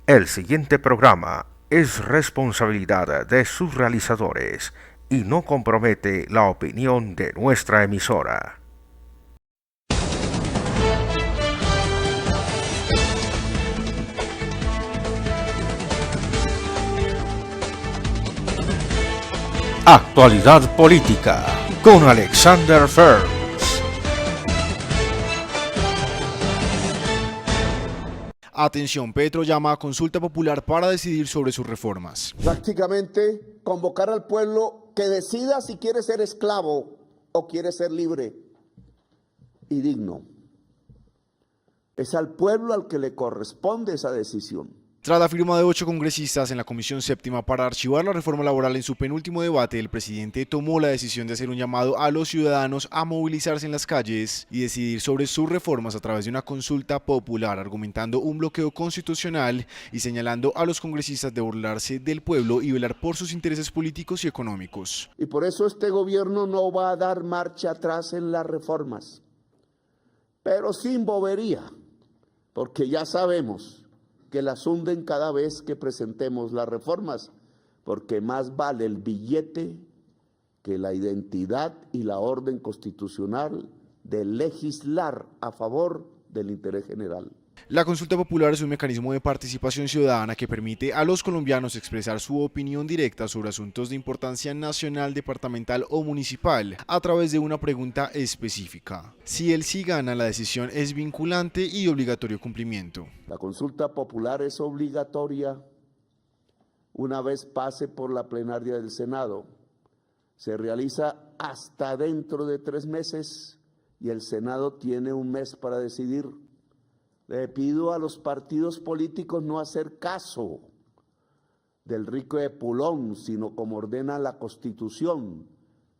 El siguiente programa es responsabilidad de sus realizadores y no compromete la opinión de nuestra emisora. Actualidad política con Alexander Ferns. Atención, Petro llama a consulta popular para decidir sobre sus reformas. Prácticamente convocar al pueblo que decida si quiere ser esclavo o quiere ser libre y digno. Es al pueblo al que le corresponde esa decisión. Tras la firma de 8 congresistas en la Comisión Séptima para archivar la reforma laboral en su penúltimo debate, el presidente tomó la decisión de hacer un llamado a los ciudadanos a movilizarse en las calles y decidir sobre sus reformas a través de una consulta popular, argumentando un bloqueo constitucional y señalando a los congresistas de burlarse del pueblo y velar por sus intereses políticos y económicos. Y por eso este gobierno no va a dar marcha atrás en las reformas, pero sin bobería, porque ya sabemos que las hunden cada vez que presentemos las reformas, porque más vale el billete que la identidad y la orden constitucional de legislar a favor del interés general. La consulta popular es un mecanismo de participación ciudadana que permite a los colombianos expresar su opinión directa sobre asuntos de importancia nacional, departamental o municipal a través de una pregunta específica. Si el sí gana, la decisión es vinculante y de obligatorio cumplimiento. La consulta popular es obligatoria una vez pase por la plenaria del Senado. Se realiza hasta dentro de 3 meses y el Senado tiene 1 mes para decidir. Le pido a los partidos políticos no hacer caso del rico de Pulón, sino como ordena la Constitución,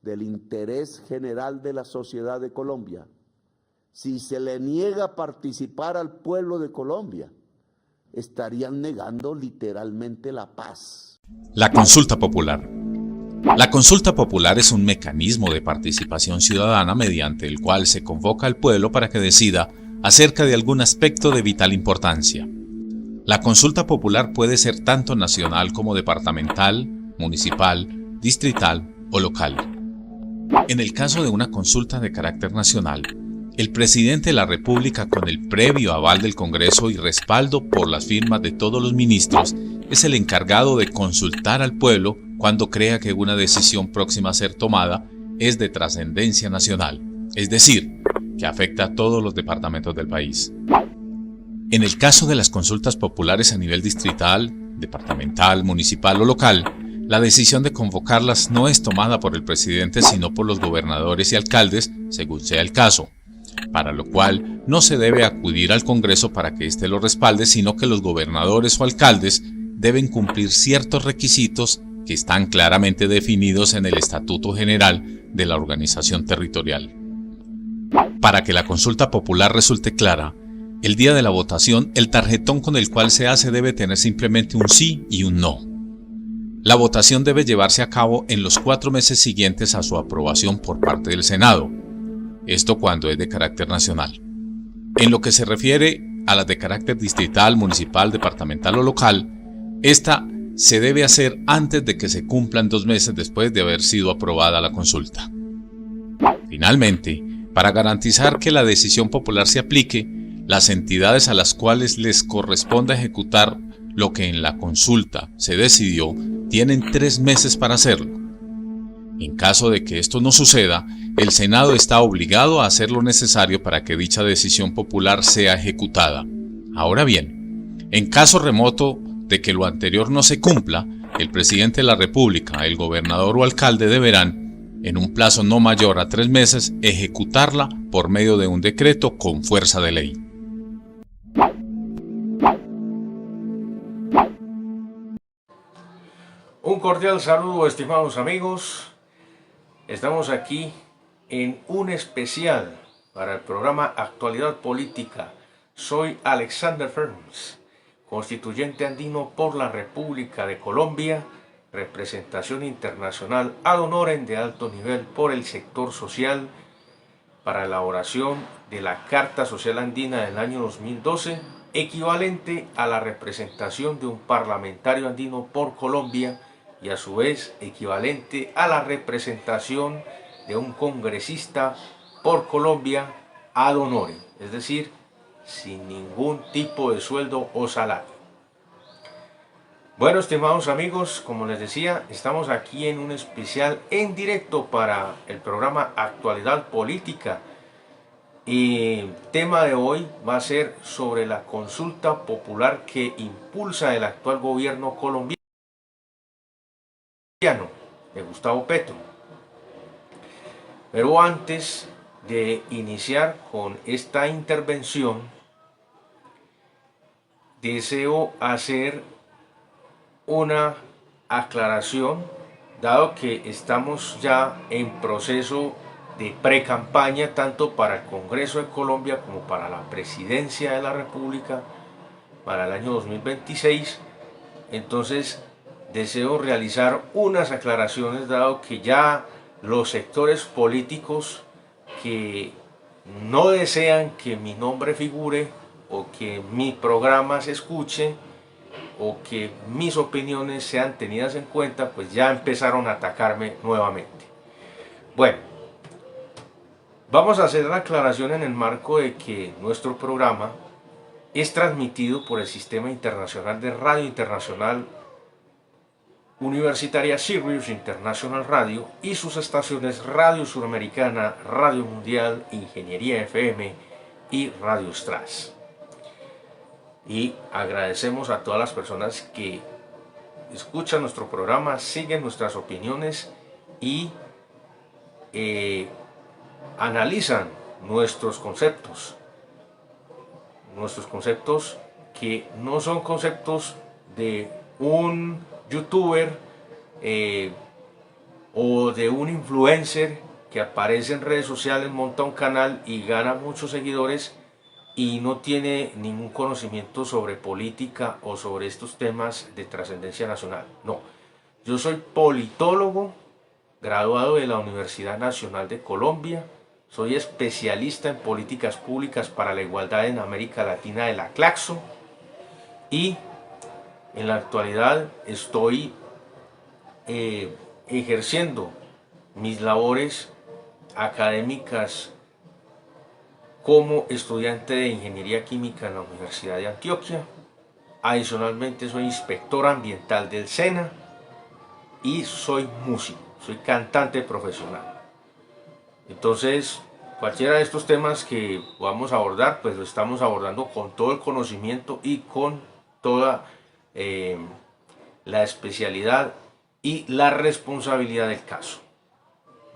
del interés general de la sociedad de Colombia. Si se le niega participar al pueblo de Colombia, estarían negando literalmente la paz. La consulta popular. La consulta popular es un mecanismo de participación ciudadana mediante el cual se convoca al pueblo para que decida acerca de algún aspecto de vital importancia. La consulta popular puede ser tanto nacional como departamental, municipal, distrital o local. En el caso de una consulta de carácter nacional, el presidente de la República, con el previo aval del Congreso y respaldo por las firmas de todos los ministros, es el encargado de consultar al pueblo cuando crea que una decisión próxima a ser tomada es de trascendencia nacional, es decir, que afecta a todos los departamentos del país. En el caso de las consultas populares a nivel distrital, departamental, municipal o local, la decisión de convocarlas no es tomada por el presidente sino por los gobernadores y alcaldes, según sea el caso, para lo cual no se debe acudir al Congreso para que éste lo respalde, sino que los gobernadores o alcaldes deben cumplir ciertos requisitos que están claramente definidos en el Estatuto General de la Organización Territorial. Para que la consulta popular resulte clara, el día de la votación, el tarjetón con el cual se hace debe tener simplemente un sí y un no. La votación debe llevarse a cabo en los 4 meses siguientes a su aprobación por parte del Senado, esto cuando es de carácter nacional. En lo que se refiere a las de carácter distrital, municipal, departamental o local, esta se debe hacer antes de que se cumplan 2 meses después de haber sido aprobada la consulta. Finalmente, para garantizar que la decisión popular se aplique, las entidades a las cuales les corresponda ejecutar lo que en la consulta se decidió tienen 3 meses para hacerlo. En caso de que esto no suceda, el Senado está obligado a hacer lo necesario para que dicha decisión popular sea ejecutada. Ahora bien, en caso remoto de que lo anterior no se cumpla, el presidente de la República, el gobernador o alcalde deberán, en un plazo no mayor a 3 meses, ejecutarla por medio de un decreto con fuerza de ley. Un cordial saludo, estimados amigos. Estamos aquí en un especial para el programa Actualidad Política. Soy Alexander Ferns, constituyente andino por la República de Colombia, representación internacional ad honorem de alto nivel por el sector social para elaboración de la Carta Social Andina del año 2012 equivalente a la representación de un parlamentario andino por Colombia y a su vez equivalente a la representación de un congresista por Colombia ad honorem, es decir, sin ningún tipo de sueldo o salario. Bueno, estimados amigos, como les decía, estamos aquí en un especial en directo para el programa Actualidad Política. Y el tema de hoy va a ser sobre la consulta popular que impulsa el actual gobierno colombiano de Gustavo Petro. Pero antes de iniciar con esta intervención, deseo hacer una aclaración, dado que estamos ya en proceso de pre-campaña tanto para el Congreso de Colombia como para la Presidencia de la República para el año 2026. Entonces deseo realizar unas aclaraciones, dado que ya los sectores políticos que no desean que mi nombre figure o que mi programa se escuche o que mis opiniones sean tenidas en cuenta, pues ya empezaron a atacarme nuevamente. Bueno, vamos a hacer la aclaración en el marco de que nuestro programa es transmitido por el Sistema Internacional de Radio Internacional Universitaria Sirius International Radio y sus estaciones Radio Suramericana, Radio Mundial, Ingeniería FM y Radio Stras. Y agradecemos a todas las personas que escuchan nuestro programa, siguen nuestras opiniones y analizan nuestros conceptos que no son conceptos de un youtuber o de un influencer que aparece en redes sociales, monta un canal y gana muchos seguidores y no tiene ningún conocimiento sobre política o sobre estos temas de trascendencia nacional. No, yo soy politólogo, graduado de la Universidad Nacional de Colombia, soy especialista en políticas públicas para la igualdad en América Latina de la Claxo y en la actualidad estoy ejerciendo mis labores académicas como estudiante de Ingeniería Química en la Universidad de Antioquia. Adicionalmente soy inspector ambiental del SENA y soy músico, soy cantante profesional. Entonces, cualquiera de estos temas que vamos a abordar, pues lo estamos abordando con todo el conocimiento y con toda la especialidad y la responsabilidad del caso.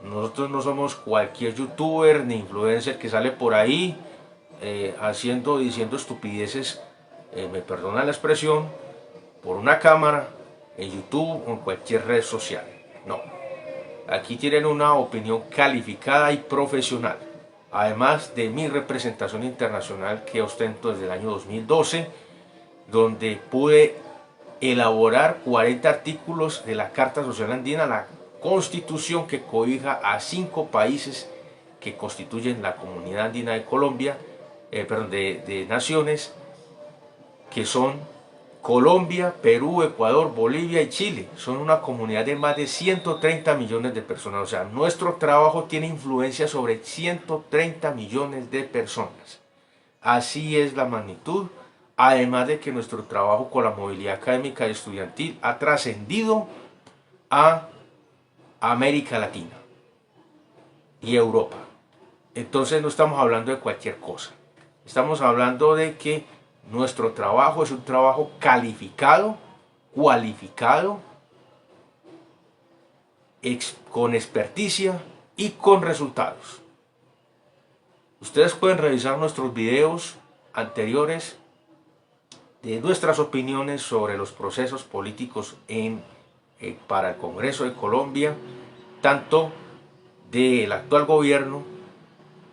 Nosotros no somos cualquier youtuber ni influencer que sale por ahí diciendo estupideces, me perdona la expresión, por una cámara, en YouTube o en cualquier red social. No, aquí tienen una opinión calificada y profesional, además de mi representación internacional que ostento desde el año 2012, donde pude elaborar 40 artículos de la Carta Social Andina, la Constitución que cobija a 5 países que constituyen la Comunidad Andina de Colombia, de naciones, que son Colombia, Perú, Ecuador, Bolivia y Chile. Son una comunidad de más de 130 millones de personas. O sea, nuestro trabajo tiene influencia sobre 130 millones de personas. Así es la magnitud. Además de que nuestro trabajo con la movilidad académica y estudiantil ha trascendido a América Latina y Europa. Entonces no estamos hablando de cualquier cosa. Estamos hablando de que nuestro trabajo es un trabajo calificado, cualificado, con experticia y con resultados. Ustedes pueden revisar nuestros videos anteriores de nuestras opiniones sobre los procesos políticos para el Congreso de Colombia, tanto del actual gobierno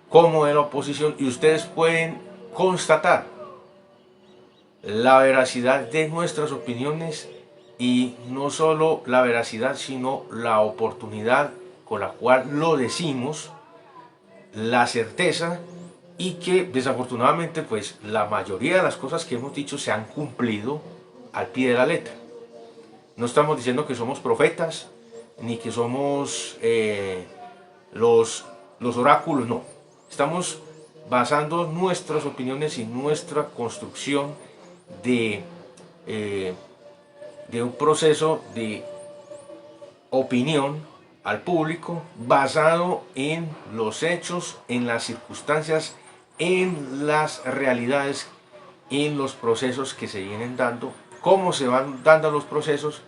como de la oposición, y ustedes pueden constatar la veracidad de nuestras opiniones, y no solo la veracidad, sino la oportunidad con la cual lo decimos, la certeza y que desafortunadamente pues la mayoría de las cosas que hemos dicho se han cumplido al pie de la letra. No estamos diciendo que somos profetas, ni que somos los oráculos, no. Estamos basando nuestras opiniones y nuestra construcción de un proceso de opinión al público basado en los hechos, en las circunstancias, en las realidades, en los procesos que se vienen dando, cómo se van dando los procesos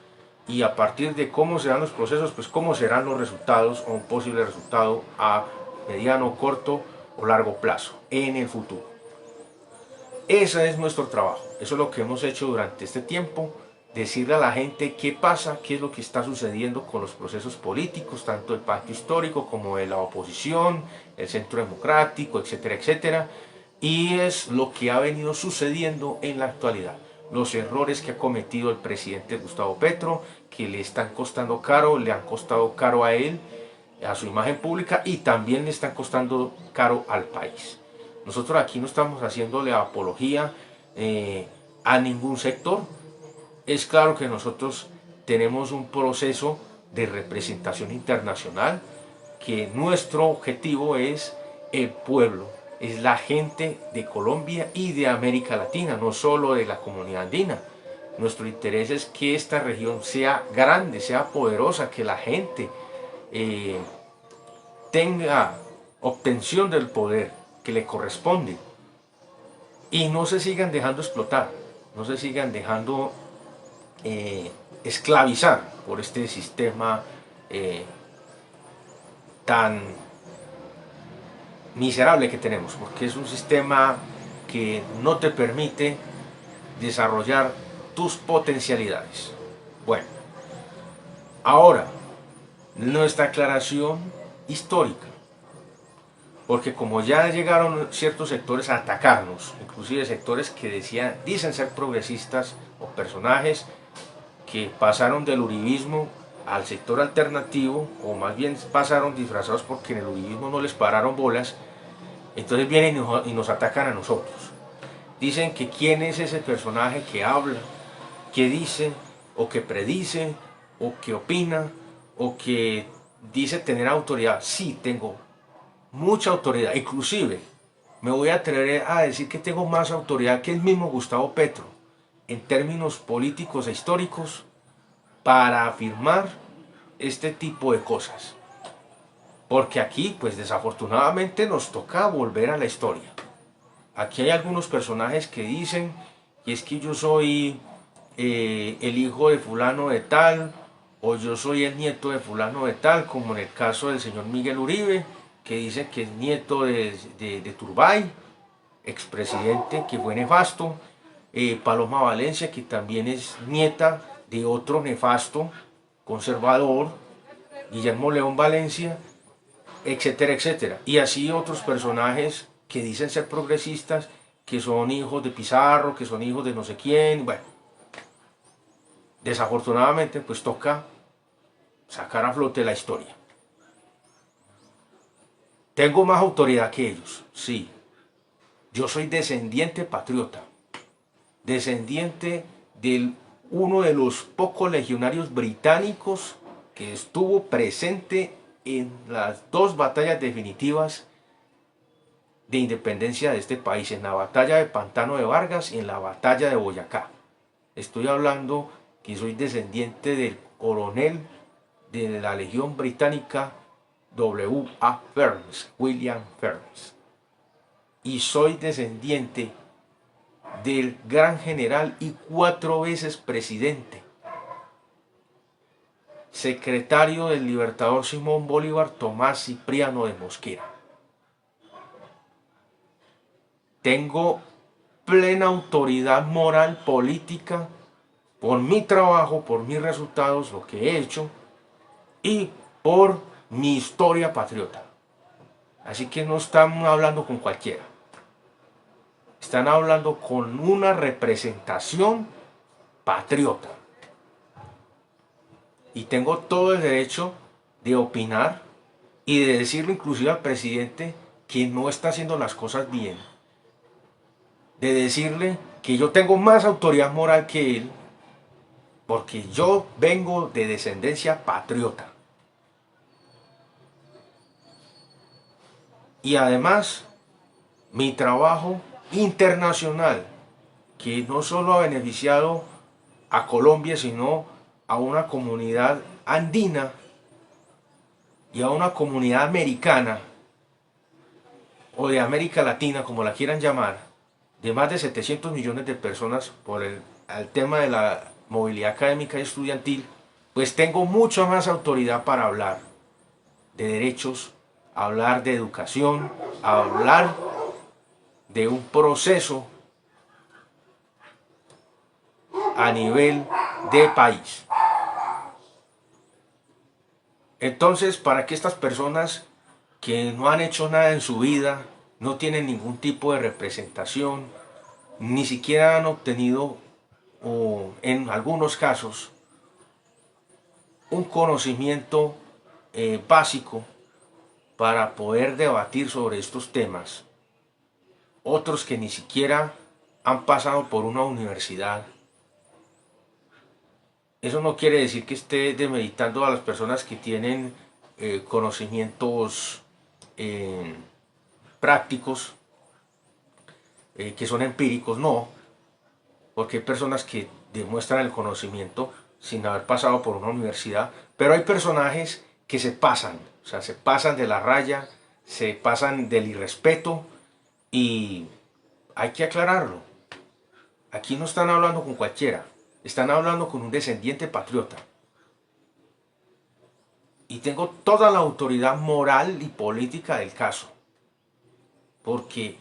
y a partir de cómo se dan los procesos, pues cómo serán los resultados o un posible resultado a mediano, corto o largo plazo en el futuro. Ese es nuestro trabajo, eso es lo que hemos hecho durante este tiempo, decirle a la gente qué pasa, qué es lo que está sucediendo con los procesos políticos, tanto el pacto histórico como de la oposición, el centro democrático, etcétera, etcétera, y es lo que ha venido sucediendo en la actualidad. Los errores que ha cometido el presidente Gustavo Petro, que le están costando caro, le han costado caro a él, a su imagen pública y también le están costando caro al país. Nosotros aquí no estamos haciéndole apología a ningún sector. Es claro que nosotros tenemos un proceso de representación internacional, que nuestro objetivo es el pueblo, es la gente de Colombia y de América Latina, no solo de la comunidad andina. Nuestro interés es que esta región sea grande, sea poderosa, que la gente tenga obtención del poder que le corresponde y no se sigan dejando explotar, no se sigan dejando esclavizar por este sistema tan miserable que tenemos, porque es un sistema que no te permite desarrollar tus potencialidades. Bueno, ahora nuestra aclaración histórica, porque como ya llegaron ciertos sectores a atacarnos, inclusive sectores que dicen ser progresistas o personajes que pasaron del uribismo al sector alternativo, o más bien pasaron disfrazados porque en el uribismo no les pararon bolas, entonces vienen y nos atacan a nosotros. Dicen que quién es ese personaje que habla, que dice, o que predice, o que opina, o que dice tener autoridad. Sí, tengo mucha autoridad, inclusive me voy a atrever a decir que tengo más autoridad que el mismo Gustavo Petro en términos políticos e históricos para afirmar este tipo de cosas, porque aquí pues desafortunadamente nos toca volver a la historia. Aquí hay algunos personajes que dicen, y es que yo soy el hijo de fulano de tal, o yo soy el nieto de fulano de tal, como en el caso del señor Miguel Uribe, que dice que es nieto de Turbay, expresidente que fue nefasto, Paloma Valencia, que también es nieta de otro nefasto conservador, Guillermo León Valencia, etcétera, etcétera. Y así otros personajes que dicen ser progresistas, que son hijos de Pizarro, que son hijos de no sé quién. Bueno, desafortunadamente pues toca sacar a flote la historia. Tengo más autoridad que ellos, sí. Yo soy descendiente patriota, descendiente de uno de los pocos legionarios británicos que estuvo presente en las dos batallas definitivas de independencia de este país, en la batalla de Pantano de Vargas y en la batalla de Boyacá. Estoy hablando que soy descendiente del coronel de la Legión Británica W.A. Ferns, William Ferns. Y soy descendiente del gran general y 4 veces presidente, secretario del libertador Simón Bolívar, Tomás Cipriano de Mosquera. Tengo plena autoridad moral, política, por mi trabajo, por mis resultados, lo que he hecho, y por mi historia patriota. Así que no están hablando con cualquiera. Están hablando con una representación patriota. Y tengo todo el derecho de opinar y de decirle inclusive al presidente que no está haciendo las cosas bien, de decirle que yo tengo más autoridad moral que él, porque yo vengo de descendencia patriota. Y además, mi trabajo internacional, que no solo ha beneficiado a Colombia, sino a una comunidad andina y a una comunidad americana, o de América Latina, como la quieran llamar, de más de 700 millones de personas por el tema de la movilidad académica y estudiantil, pues tengo mucha más autoridad para hablar de derechos, hablar de educación, hablar de un proceso a nivel de país. Entonces, para que estas personas que no han hecho nada en su vida, no tienen ningún tipo de representación, ni siquiera han obtenido, o en algunos casos, un conocimiento básico para poder debatir sobre estos temas, otros que ni siquiera han pasado por una universidad. Eso no quiere decir que esté demeritando a las personas que tienen conocimientos prácticos, que son empíricos, no, porque hay personas que demuestran el conocimiento sin haber pasado por una universidad, pero hay personajes que se pasan, o sea, se pasan de la raya, se pasan del irrespeto, y hay que aclararlo. Aquí no están hablando con cualquiera, están hablando con un descendiente patriota. Y tengo toda la autoridad moral y política del caso, porque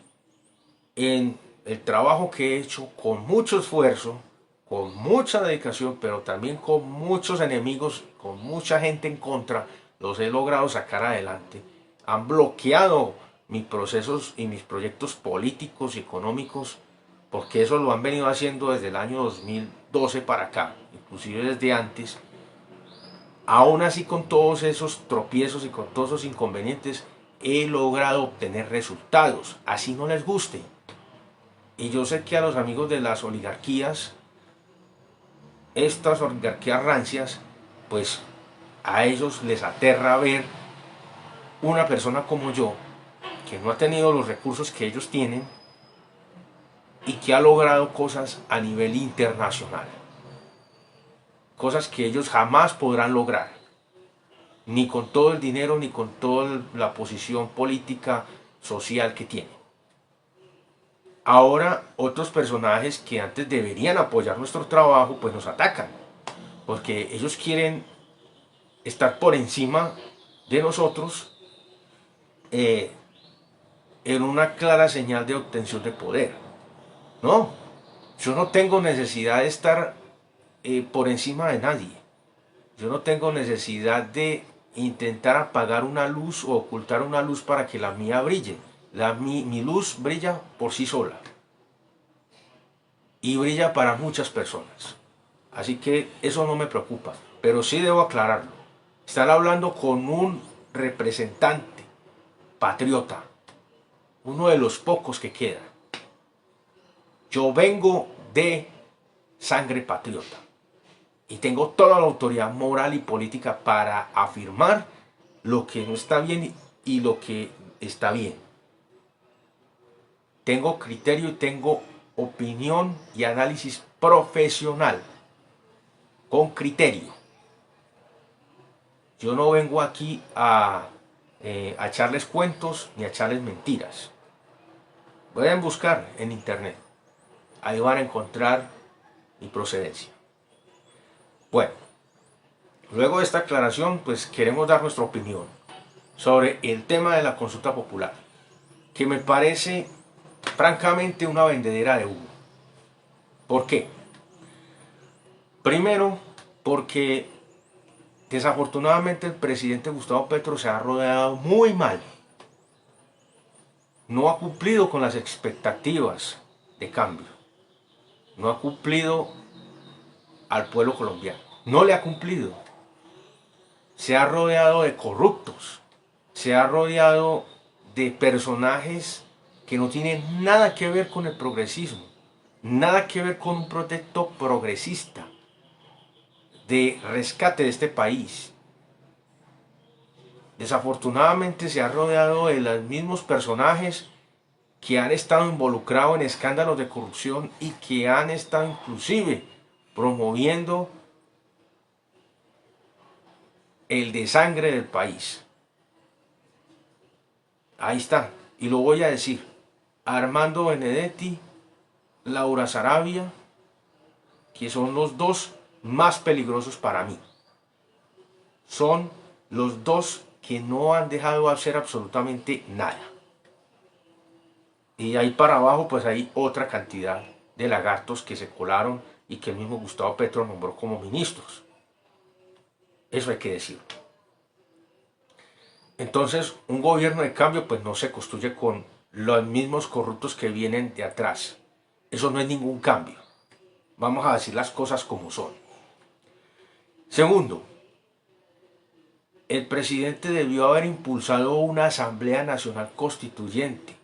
en el trabajo que he hecho con mucho esfuerzo, con mucha dedicación, pero también con muchos enemigos, con mucha gente en contra, los he logrado sacar adelante. Han bloqueado mis procesos y mis proyectos políticos y económicos, porque eso lo han venido haciendo desde el año 2012 para acá, inclusive desde antes. Aún así, con todos esos tropiezos y con todos esos inconvenientes, he logrado obtener resultados, así no les guste. Y yo sé que a los amigos de las oligarquías, estas oligarquías rancias, pues a ellos les aterra ver una persona como yo, que no ha tenido los recursos que ellos tienen y que ha logrado cosas a nivel internacional. Cosas que ellos jamás podrán lograr, ni con todo el dinero, ni con toda la posición política, social que tienen. Ahora otros personajes que antes deberían apoyar nuestro trabajo, pues nos atacan, porque ellos quieren estar por encima de nosotros en una clara señal de obtención de poder. No, yo no tengo necesidad de estar por encima de nadie. Yo no tengo necesidad de intentar apagar una luz o ocultar una luz para que la mía brille. Mi luz brilla por sí sola y brilla para muchas personas. Así que eso no me preocupa, pero sí debo aclararlo. Están hablando con un representante patriota, uno de los pocos que quedan. Yo vengo de sangre patriota y tengo toda la autoridad moral y política para afirmar lo que no está bien y lo que está bien. Tengo criterio y tengo opinión y análisis profesional, con criterio. Yo no vengo aquí a echarles cuentos ni a echarles mentiras. Pueden buscar en internet, ahí van a encontrar mi procedencia. Bueno, luego de esta aclaración, pues queremos dar nuestra opinión sobre el tema de la consulta popular, que me parece francamente una vendedera de humo. ¿Por qué? Primero, porque desafortunadamente el presidente Gustavo Petro se ha rodeado muy mal. No ha cumplido con las expectativas de cambio. No ha cumplido al pueblo colombiano. No le ha cumplido. Se ha rodeado de corruptos. Se ha rodeado de personajes que no tienen nada que ver con el progresismo, nada que ver con un proyecto progresista de rescate de este país. Desafortunadamente se ha rodeado de los mismos personajes que han estado involucrados en escándalos de corrupción y que han estado inclusive promoviendo el desangre del país. Ahí está, y lo voy a decir: Armando Benedetti, Laura Sarabia, que son los dos más peligrosos para mí. Son los dos que no han dejado de hacer absolutamente nada. Y ahí para abajo pues hay otra cantidad de lagartos que se colaron y que el mismo Gustavo Petro nombró como ministros. Eso hay que decirlo. Entonces, un gobierno de cambio pues no se construye con los mismos corruptos que vienen de atrás. Eso no es ningún cambio. Vamos a decir las cosas como son. Segundo, el presidente debió haber impulsado una Asamblea Nacional Constituyente.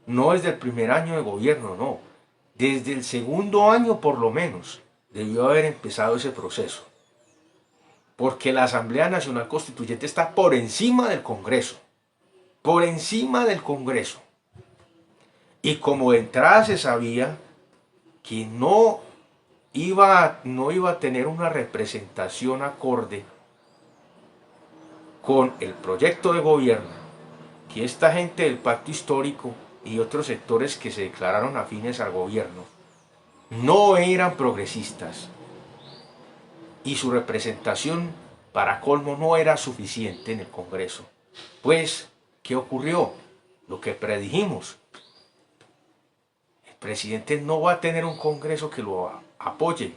No desde el primer año de gobierno, no. Desde el segundo año por lo menos debió haber empezado ese proceso. Porque la Asamblea Nacional Constituyente está por encima del Congreso. Por encima del Congreso. Y como de entrada se sabía que no iba a tener una representación acorde con el proyecto de gobierno, que esta gente del Pacto Histórico y otros sectores que se declararon afines al gobierno no eran progresistas, y su representación para colmo no era suficiente en el Congreso. Pues, ¿qué ocurrió? Lo que predijimos. El presidente no va a tener un Congreso que lo apoye,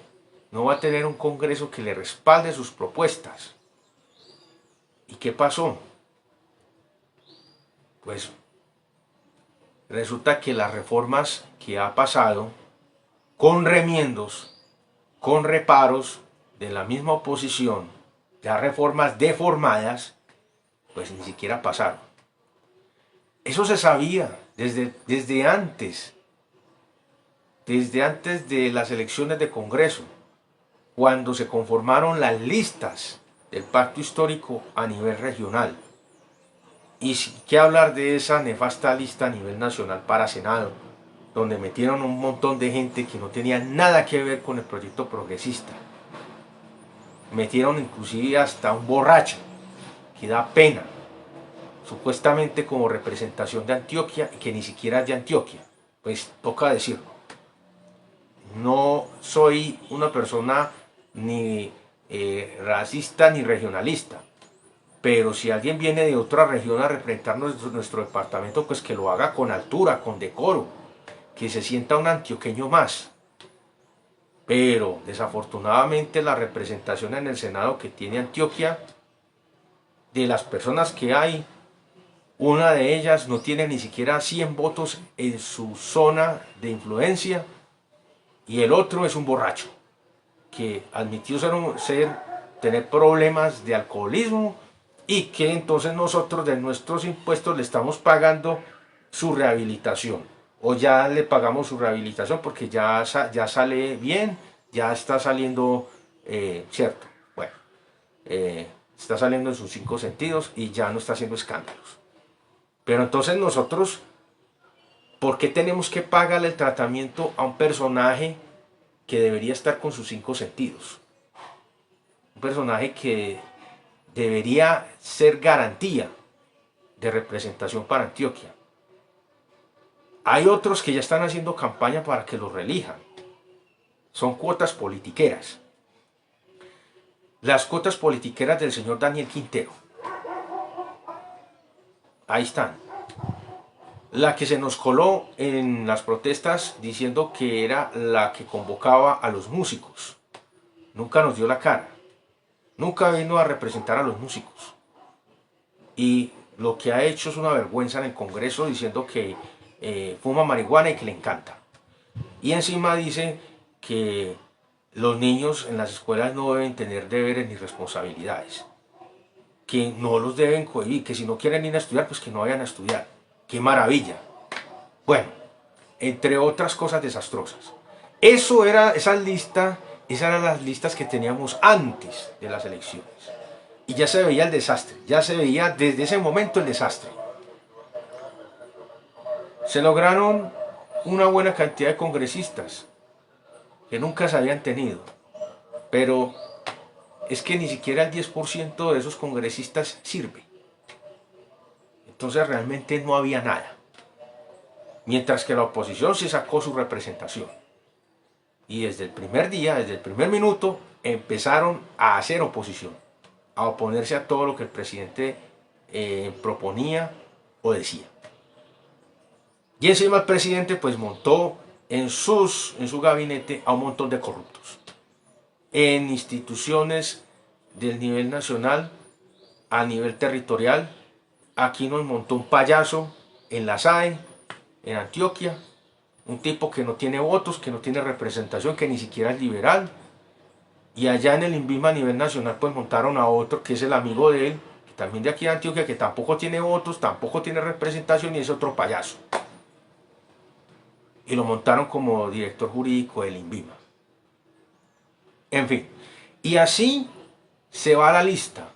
no va a tener un Congreso que le respalde sus propuestas. ¿Y qué pasó? Pues resulta que las reformas que ha pasado, con remiendos, con reparos de la misma oposición, ya reformas deformadas, pues ni siquiera pasaron. Eso se sabía desde antes de las elecciones de Congreso, cuando se conformaron las listas del Pacto Histórico a nivel regional. Y sí que hablar de esa nefasta lista a nivel nacional para Senado, donde metieron un montón de gente que no tenía nada que ver con el proyecto progresista. Metieron inclusive hasta un borracho, que da pena, supuestamente como representación de Antioquia, y que ni siquiera es de Antioquia. Pues toca decirlo. No soy una persona ni racista ni regionalista, pero si alguien viene de otra región a representar nuestro departamento, pues que lo haga con altura, con decoro, que se sienta un antioqueño más. Pero desafortunadamente la representación en el Senado que tiene Antioquia, de las personas que hay, una de ellas no tiene ni siquiera 100 votos en su zona de influencia, y el otro es un borracho que admitió tener problemas de alcoholismo, y que entonces nosotros de nuestros impuestos le estamos pagando su rehabilitación, o ya le pagamos su rehabilitación porque ya sale bien, ya está saliendo, cierto, bueno, está saliendo en sus 5 sentidos y ya no está haciendo escándalos. Pero entonces nosotros, ¿por qué tenemos que pagarle el tratamiento a un personaje que debería estar con sus 5 sentidos? Un personaje que debería ser garantía de representación para Antioquia. Hay otros que ya están haciendo campaña para que lo reelijan. Son cuotas politiqueras. Las cuotas politiqueras del señor Daniel Quintero. Ahí están. La que se nos coló en las protestas diciendo que era la que convocaba a los músicos. Nunca nos dio la cara. Nunca vino a representar a los músicos. Y lo que ha hecho es una vergüenza en el Congreso diciendo que fuma marihuana y que le encanta. Y encima dice que los niños en las escuelas no deben tener deberes ni responsabilidades. Que no los deben cohibir, que si no quieren ir a estudiar, pues que no vayan a estudiar. ¡Qué maravilla! Bueno, entre otras cosas desastrosas. Esas eran las listas que teníamos antes de las elecciones. Y ya se veía el desastre, ya se veía desde ese momento el desastre. Se lograron una buena cantidad de congresistas que nunca se habían tenido, pero es que ni siquiera el 10% de esos congresistas sirve. Entonces realmente no había nada. Mientras que la oposición se sacó su representación. Y desde el primer día, desde el primer minuto, empezaron a hacer oposición, a oponerse a todo lo que el presidente proponía o decía. Y encima el presidente pues montó en su gabinete a un montón de corruptos. En instituciones del nivel nacional, a nivel territorial, aquí nos montó un payaso en la SAE, en Antioquia, un tipo que no tiene votos, que no tiene representación, que ni siquiera es liberal. Y allá en el INVIMA a nivel nacional pues montaron a otro que es el amigo de él, también de aquí de Antioquia, que tampoco tiene votos, tampoco tiene representación y es otro payaso. Y lo montaron como director jurídico del INVIMA. En fin, y así se va la lista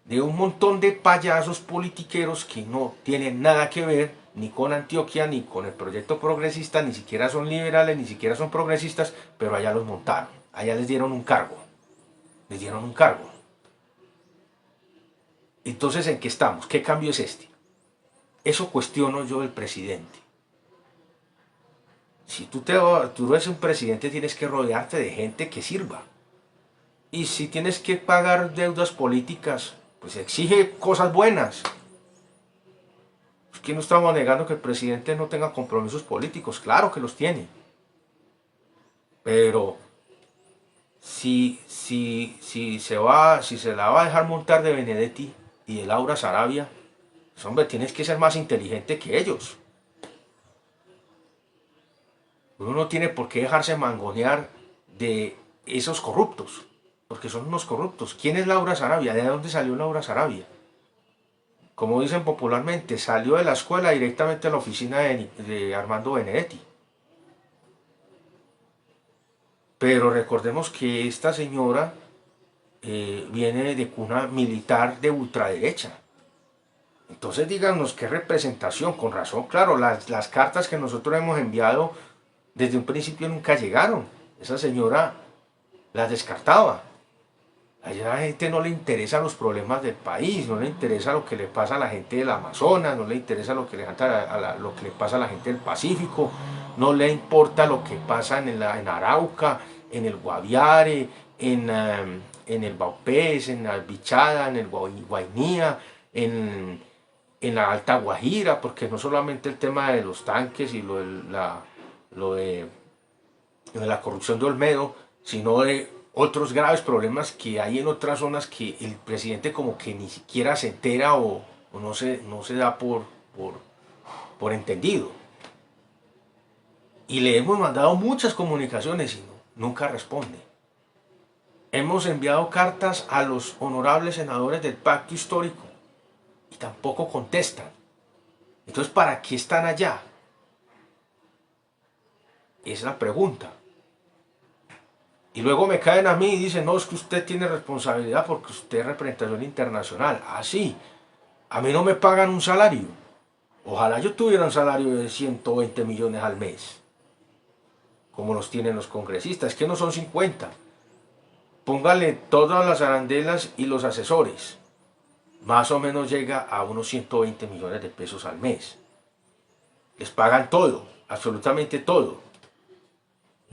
de un montón de payasos politiqueros que no tienen nada que ver ni con Antioquia, ni con el proyecto progresista, ni siquiera son liberales, ni siquiera son progresistas, pero allá los montaron, allá les dieron un cargo, les dieron un cargo. Entonces, ¿en qué estamos? ¿Qué cambio es este? Eso cuestiono yo del presidente. Si tú eres un presidente, tienes que rodearte de gente que sirva. Y si tienes que pagar deudas políticas, pues exige cosas buenas. Es que no estamos negando que el presidente no tenga compromisos políticos, claro que los tiene. Pero si se la va a dejar montar de Benedetti y de Laura Sarabia, pues hombre, tienes que ser más inteligente que ellos. Uno no tiene por qué dejarse mangonear de esos corruptos, porque son unos corruptos. ¿Quién es Laura Sarabia? ¿De dónde salió Laura Sarabia? Como dicen popularmente, salió de la escuela directamente a la oficina de Armando Benedetti. Pero recordemos que esta señora viene de cuna militar de ultraderecha. Entonces díganos qué representación, con razón, claro, las cartas que nosotros hemos enviado desde un principio nunca llegaron. Esa señora las descartaba. A la gente no le interesan los problemas del país, no le interesa lo que le pasa a la gente del Amazonas, no le interesa lo que le pasa a la gente del Pacífico, no le importa lo que pasa en Arauca, en el Guaviare, en el Baupés, en la Bichada, en el Guainía, en la Alta Guajira, porque no solamente el tema de los tanques y lo de la corrupción de Olmedo, sino de otros graves problemas que hay en otras zonas que el presidente como que ni siquiera se entera o no se da por entendido. Y le hemos mandado muchas comunicaciones y nunca responde. Hemos enviado cartas a los honorables senadores del pacto histórico y tampoco contestan. Entonces, ¿para qué están allá? Es la pregunta. Y luego me caen a mí y dicen, no, es que usted tiene responsabilidad porque usted es representación internacional. Ah, sí, a mí no me pagan un salario. Ojalá yo tuviera un salario de 120 millones al mes, como los tienen los congresistas, que no son 50. Póngale todas las arandelas y los asesores. Más o menos llega a unos 120 millones de pesos al mes. Les pagan todo, absolutamente todo.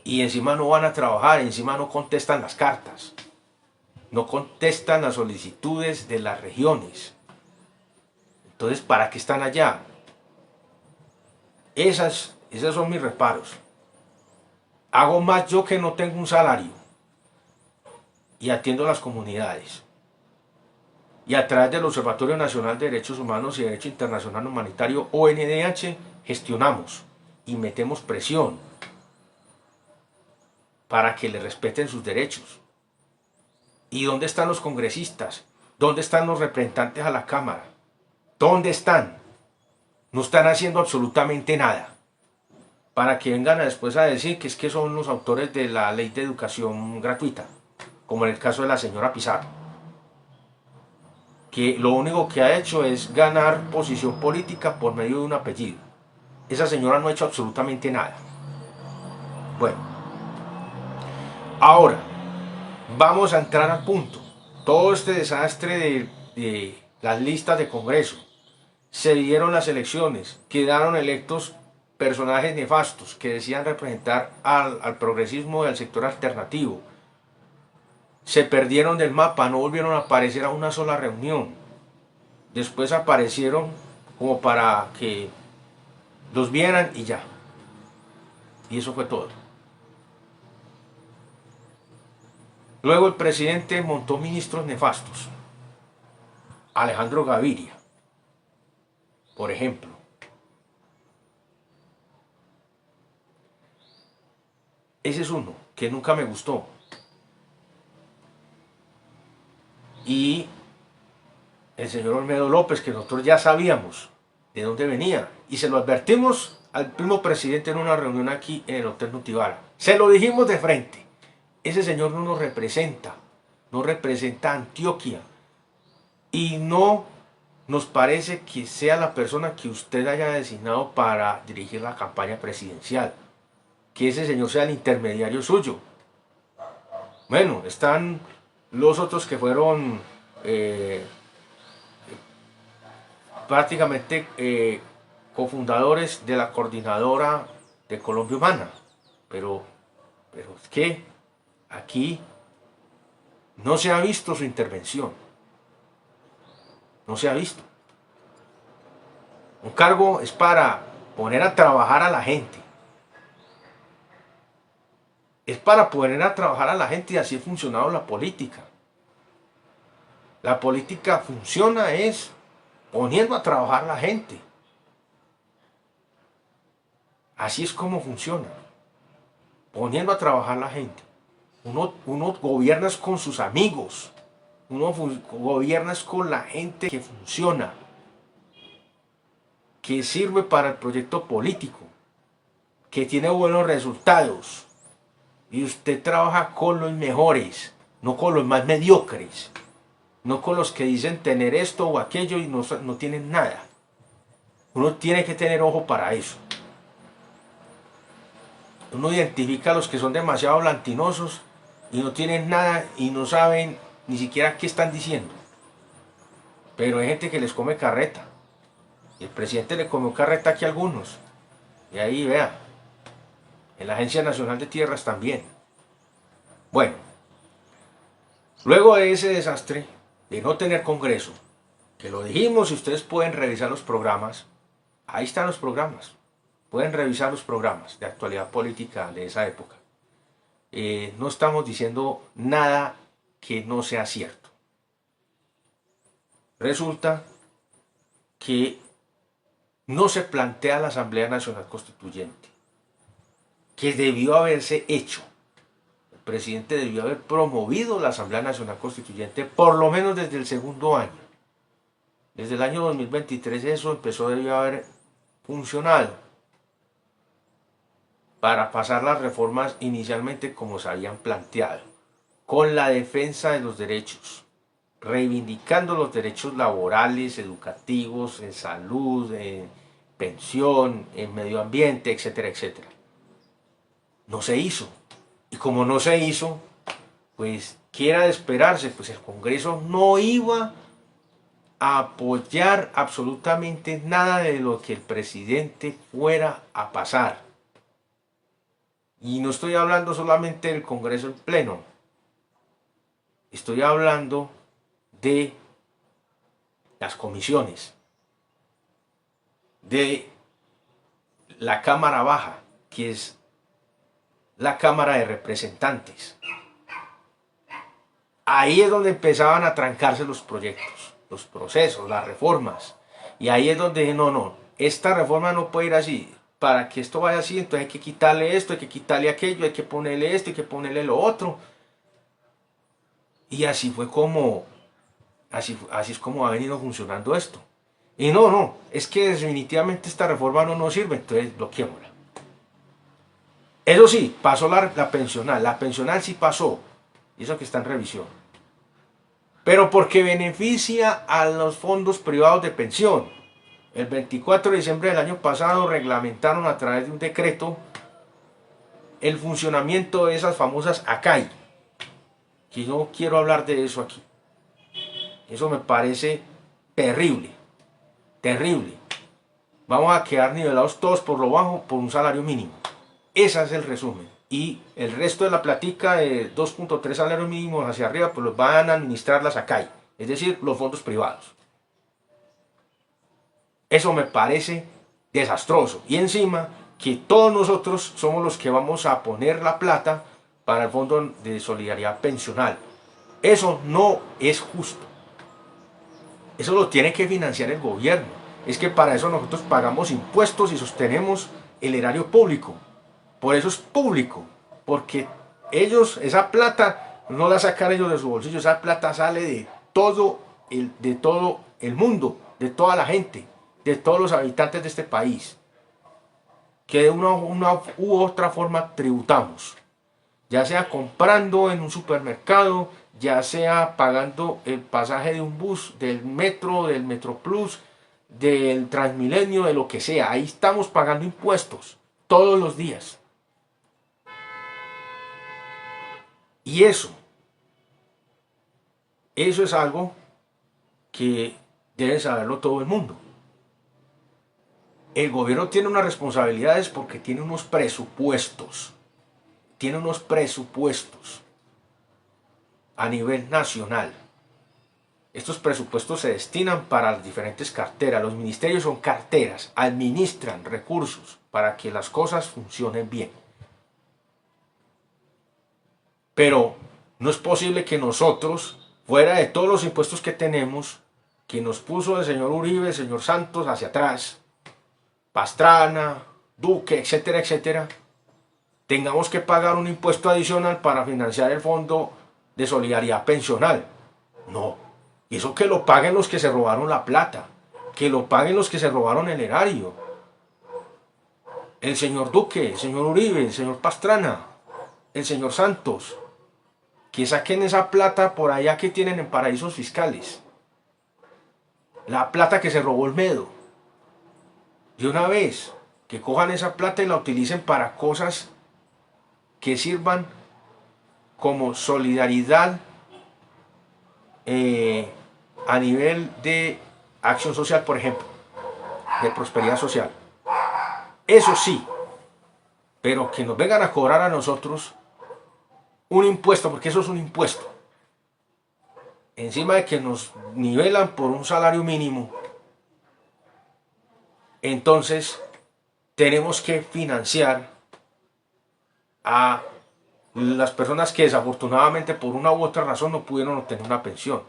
Y encima no van a trabajar, encima no contestan las cartas, no contestan las solicitudes de las regiones. Entonces, ¿para qué están allá? Esas son mis reparos. Hago más yo que no tengo un salario y atiendo a las comunidades. Y a través del Observatorio Nacional de Derechos Humanos y Derecho Internacional Humanitario, ONDH, gestionamos y metemos presión para que le respeten sus derechos. ¿Y dónde están los congresistas? ¿Dónde están los representantes a la Cámara? ¿Dónde están? no están haciendo absolutamente nada, para que vengan después a decir que es que son los autores de la ley de educación gratuita, como en el caso de la señora Pizarro, que lo único que ha hecho es ganar posición política por medio de un apellido. Esa señora no ha hecho absolutamente nada. Bueno, ahora vamos a entrar al punto. Todo este desastre de las listas de Congreso, se dieron las elecciones, quedaron electos personajes nefastos que decían representar al progresismo y al sector alternativo. Se perdieron del mapa, no volvieron a aparecer a una sola reunión. Después aparecieron como para que los vieran y ya. Y eso fue todo. Luego el presidente montó ministros nefastos. Alejandro Gaviria, por ejemplo. Ese es uno que nunca me gustó. Y el señor Olmedo López, que nosotros ya sabíamos de dónde venía. Y se lo advertimos al primo presidente en una reunión aquí en el Hotel Nutibara. Se lo dijimos de frente. Ese señor no nos representa. No representa a Antioquia. Y no nos parece que sea la persona que usted haya designado para dirigir la campaña presidencial. Que ese señor sea el intermediario suyo. Bueno, están los otros que fueron prácticamente cofundadores de la coordinadora de Colombia Humana. Pero es que aquí no se ha visto su intervención. No se ha visto. Un cargo es para poner a trabajar a la gente. Es para poner a trabajar a la gente y así ha funcionado la política. La política funciona es poniendo a trabajar a la gente. Así es como funciona. Poniendo a trabajar a la gente. Uno gobierna con sus amigos. Uno gobierna con la gente que funciona. Que sirve para el proyecto político. Que tiene buenos resultados. Y usted trabaja con los mejores, no con los más mediocres. No con los que dicen tener esto o aquello y no tienen nada. Uno tiene que tener ojo para eso. Uno identifica a los que son demasiado blanquinosos y no tienen nada y no saben ni siquiera qué están diciendo. Pero hay gente que les come carreta. Y el presidente le comió carreta aquí a algunos. Y ahí vea. En la Agencia Nacional de Tierras también. Bueno, luego de ese desastre de no tener Congreso, que lo dijimos y ustedes pueden revisar los programas, ahí están los programas, pueden revisar los programas de actualidad política de esa época. No estamos diciendo nada que no sea cierto. Resulta que no se plantea la Asamblea Nacional Constituyente, que debió haberse hecho. El presidente debió haber promovido la Asamblea Nacional Constituyente por lo menos desde el segundo año. Desde el año 2023 eso debió haber funcionado para pasar las reformas inicialmente como se habían planteado, con la defensa de los derechos, reivindicando los derechos laborales, educativos, en salud, en pensión, en medio ambiente, etcétera, etcétera. No se hizo. Y como no se hizo, pues, ¿qué era de esperarse? Pues el Congreso no iba a apoyar absolutamente nada de lo que el presidente fuera a pasar. Y no estoy hablando solamente del Congreso en pleno. Estoy hablando de las comisiones, de la Cámara Baja, que es la Cámara de Representantes. Ahí es donde empezaban a trancarse los proyectos, los procesos, las reformas. Y ahí es donde dije, no, esta reforma no puede ir así. Para que esto vaya así, entonces hay que quitarle esto, hay que quitarle aquello, hay que ponerle esto, hay que ponerle lo otro. Y así fue como, así es como ha venido funcionando esto. Y no, es que definitivamente esta reforma no nos sirve, entonces bloqueémosla. Eso sí, pasó la pensional sí pasó, y eso que está en revisión. Pero porque beneficia a los fondos privados de pensión. El 24 de diciembre del año pasado reglamentaron a través de un decreto el funcionamiento de esas famosas ACAI. Que no quiero hablar de eso aquí. Eso me parece terrible. Terrible. Vamos a quedar nivelados todos por lo bajo por un salario mínimo. Ese es el resumen. Y el resto de la platica de 2.3 salarios mínimos hacia arriba, pues los van a administrar las ACAI. Es decir, los fondos privados. Eso me parece desastroso. Y encima, que todos nosotros somos los que vamos a poner la plata para el Fondo de Solidaridad Pensional. Eso no es justo. Eso lo tiene que financiar el gobierno. Es que para eso nosotros pagamos impuestos y sostenemos el erario público. Por eso es público. Porque ellos, esa plata, no la sacan ellos de su bolsillo. Esa plata sale de todo el mundo, de toda la gente, de todos los habitantes de este país. Que de una u otra forma tributamos. Ya sea comprando en un supermercado, ya sea pagando el pasaje de un bus, del metro, del Metroplus, del Transmilenio, de lo que sea. Ahí estamos pagando impuestos todos los días. Y eso es algo que debe saberlo todo el mundo. El gobierno tiene unas responsabilidades porque tiene unos presupuestos. Tiene unos presupuestos a nivel nacional. Estos presupuestos se destinan para las diferentes carteras. Los ministerios son carteras, administran recursos para que las cosas funcionen bien. Pero no es posible que nosotros, fuera de todos los impuestos que tenemos, que nos puso el señor Uribe, el señor Santos hacia atrás, Pastrana, Duque, etcétera, etcétera, tengamos que pagar un impuesto adicional para financiar el Fondo de Solidaridad Pensional. No, eso que lo paguen los que se robaron la plata, que lo paguen los que se robaron el erario. El señor Duque, el señor Uribe, el señor Pastrana, el señor Santos, que saquen esa plata por allá que tienen en paraísos fiscales. La plata que se robó Olmedo. De una vez, que cojan esa plata y la utilicen para cosas que sirvan como solidaridad a nivel de acción social, por ejemplo, de prosperidad social. Eso sí, pero que nos vengan a cobrar a nosotros un impuesto, porque eso es un impuesto, encima de que nos nivelan por un salario mínimo, entonces tenemos que financiar a las personas que desafortunadamente por una u otra razón no pudieron obtener una pensión.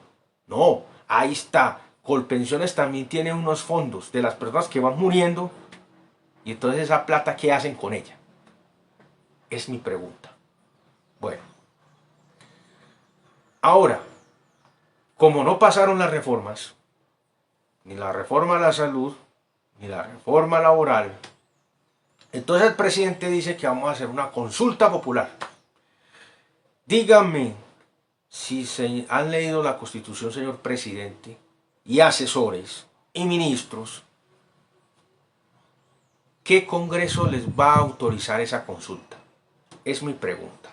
No, ahí está. Colpensiones también tiene unos fondos de las personas que van muriendo, y entonces esa plata, ¿qué hacen con ella? Es mi pregunta. Bueno, ahora, como no pasaron las reformas, ni la reforma a la salud, ni la reforma laboral, entonces el presidente dice que vamos a hacer una consulta popular. Díganme si se han leído la Constitución, señor presidente, y asesores y ministros, ¿qué Congreso les va a autorizar esa consulta? Es mi pregunta.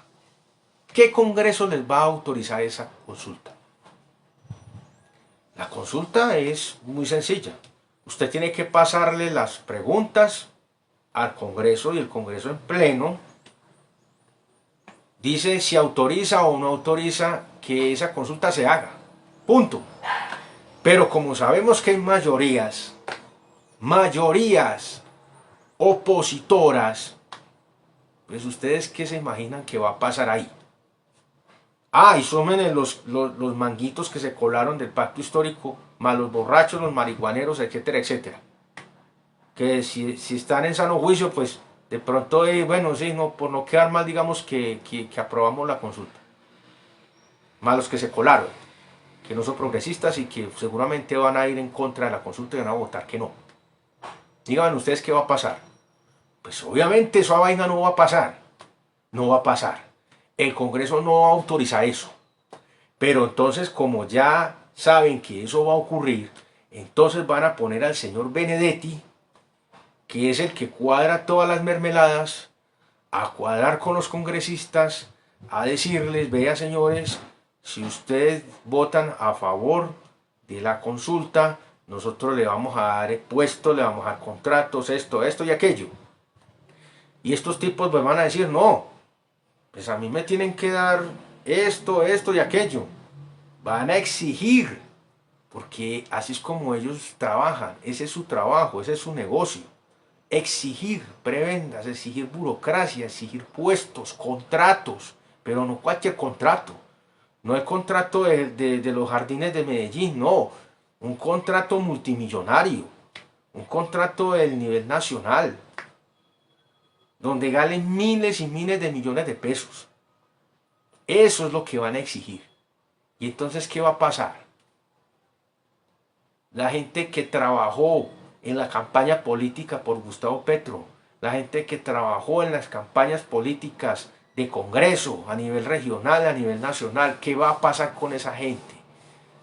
¿Qué Congreso les va a autorizar esa consulta? La consulta es muy sencilla. Usted tiene que pasarle las preguntas al Congreso y el Congreso en pleno dice si autoriza o no autoriza que esa consulta se haga. Punto. Pero como sabemos que hay mayorías opositoras, pues ustedes ¿qué se imaginan que va a pasar ahí? Ah, y súmenle los manguitos que se colaron del pacto histórico, más los borrachos, los marihuaneros, etcétera, etcétera. Que si están en sano juicio, pues de pronto, bueno, sí, no, por no quedar mal, digamos que aprobamos la consulta. Más los que se colaron. que no son progresistas y que seguramente van a ir en contra de la consulta y van a votar que no. Díganme ustedes qué va a pasar. Pues obviamente esa vaina no va a pasar. No va a pasar. El Congreso no va a autorizar eso. Pero entonces, como ya saben que eso va a ocurrir, entonces van a poner al señor Benedetti, que es el que cuadra todas las mermeladas, a cuadrar con los congresistas, a decirles, vea señores, si ustedes votan a favor de la consulta, nosotros le vamos a dar puestos, le vamos a dar contratos, esto y aquello. Y estos tipos pues van a decir, no, pues a mí me tienen que dar esto y aquello. Van a exigir, porque así es como ellos trabajan, ese es su trabajo, ese es su negocio. Exigir prebendas, exigir burocracia, exigir puestos, contratos, pero no cualquier contrato. No el contrato de los jardines de Medellín, no. Un contrato multimillonario, un contrato del nivel nacional, donde ganen miles y miles de millones de pesos. Eso es lo que van a exigir. Y entonces, ¿qué va a pasar? La gente que trabajó en la campaña política por Gustavo Petro, la gente que trabajó en las campañas políticas de Congreso, a nivel regional, a nivel nacional, ¿qué va a pasar con esa gente?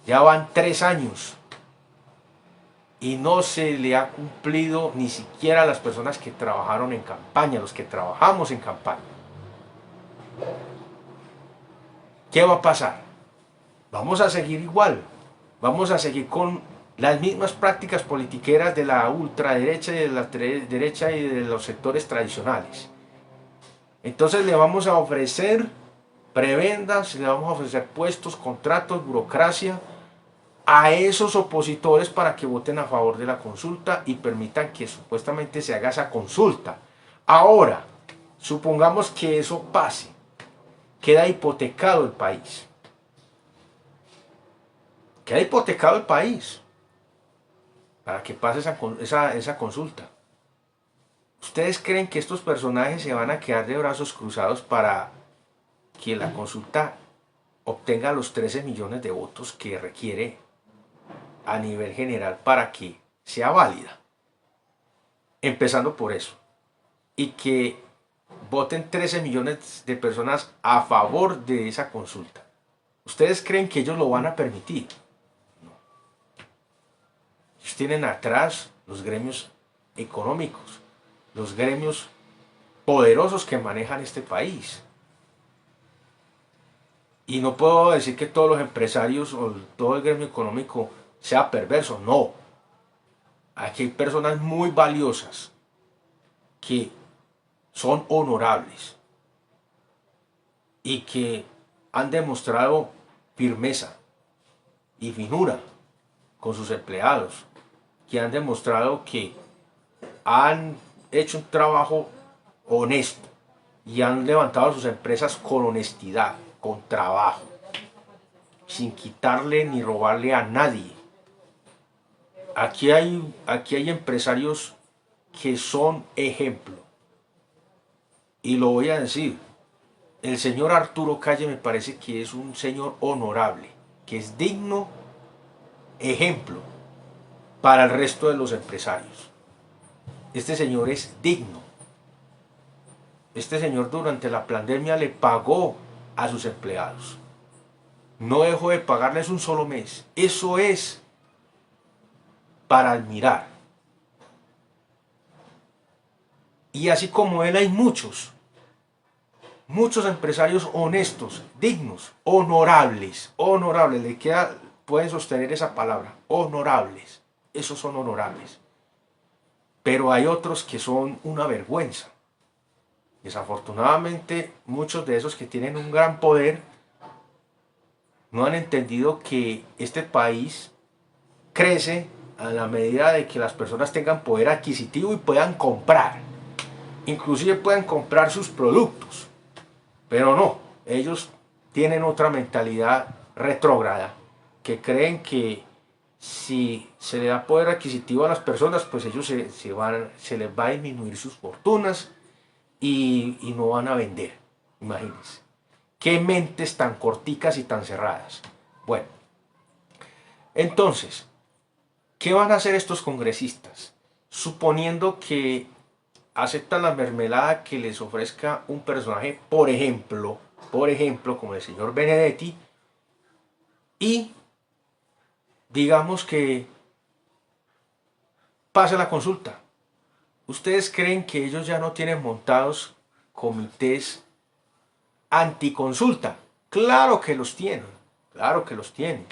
Ya van 3 años y no se le ha cumplido ni siquiera a las personas que trabajaron en campaña, los que trabajamos en campaña. ¿Qué va a pasar? Vamos a seguir igual, vamos a seguir con las mismas prácticas politiqueras de la ultraderecha y de la derecha y de los sectores tradicionales. Entonces le vamos a ofrecer prebendas, le vamos a ofrecer puestos, contratos, burocracia a esos opositores para que voten a favor de la consulta y permitan que supuestamente se haga esa consulta. Ahora, supongamos que eso pase, queda hipotecado el país. Queda hipotecado el país para que pase esa consulta. ¿Ustedes creen que estos personajes se van a quedar de brazos cruzados para que la consulta obtenga los 13 millones de votos que requiere a nivel general para que sea válida? Empezando por eso. Y que voten 13 millones de personas a favor de esa consulta. ¿Ustedes creen que ellos lo van a permitir? No. Ellos tienen atrás los gremios económicos, los gremios poderosos que manejan este país. Y no puedo decir que todos los empresarios o todo el gremio económico sea perverso, no. Aquí hay personas muy valiosas que son honorables y que han demostrado firmeza y finura con sus empleados, que han demostrado que han hecho un trabajo honesto y han levantado sus empresas con honestidad, con trabajo, sin quitarle ni robarle a nadie. Aquí hay empresarios que son ejemplo. Y lo voy a decir, el señor Arturo Calle me parece que es un señor honorable, que es digno ejemplo para el resto de los empresarios. Este señor es digno. Este señor durante la pandemia le pagó a sus empleados. No dejó de pagarles un solo mes. Eso es para admirar. Y así como él hay muchos empresarios honestos, dignos, honorables, pueden sostener esa palabra, honorables, esos son honorables. Pero hay otros que son una vergüenza. Desafortunadamente, muchos de esos que tienen un gran poder no han entendido que este país crece a la medida de que las personas tengan poder adquisitivo y puedan comprar. Inclusive puedan comprar sus productos. Pero no, ellos tienen otra mentalidad retrógrada, que creen que si se le da poder adquisitivo a las personas, pues ellos se les va a disminuir sus fortunas y no van a vender. Imagínense. Qué mentes tan corticas y tan cerradas. Bueno, Entonces, ¿qué van a hacer estos congresistas? Suponiendo que aceptan la mermelada que les ofrezca un personaje, por ejemplo, como el señor Benedetti, y digamos que pase la consulta. ¿Ustedes creen que ellos ya no tienen montados comités anticonsulta? Claro que los tienen, claro que los tienen.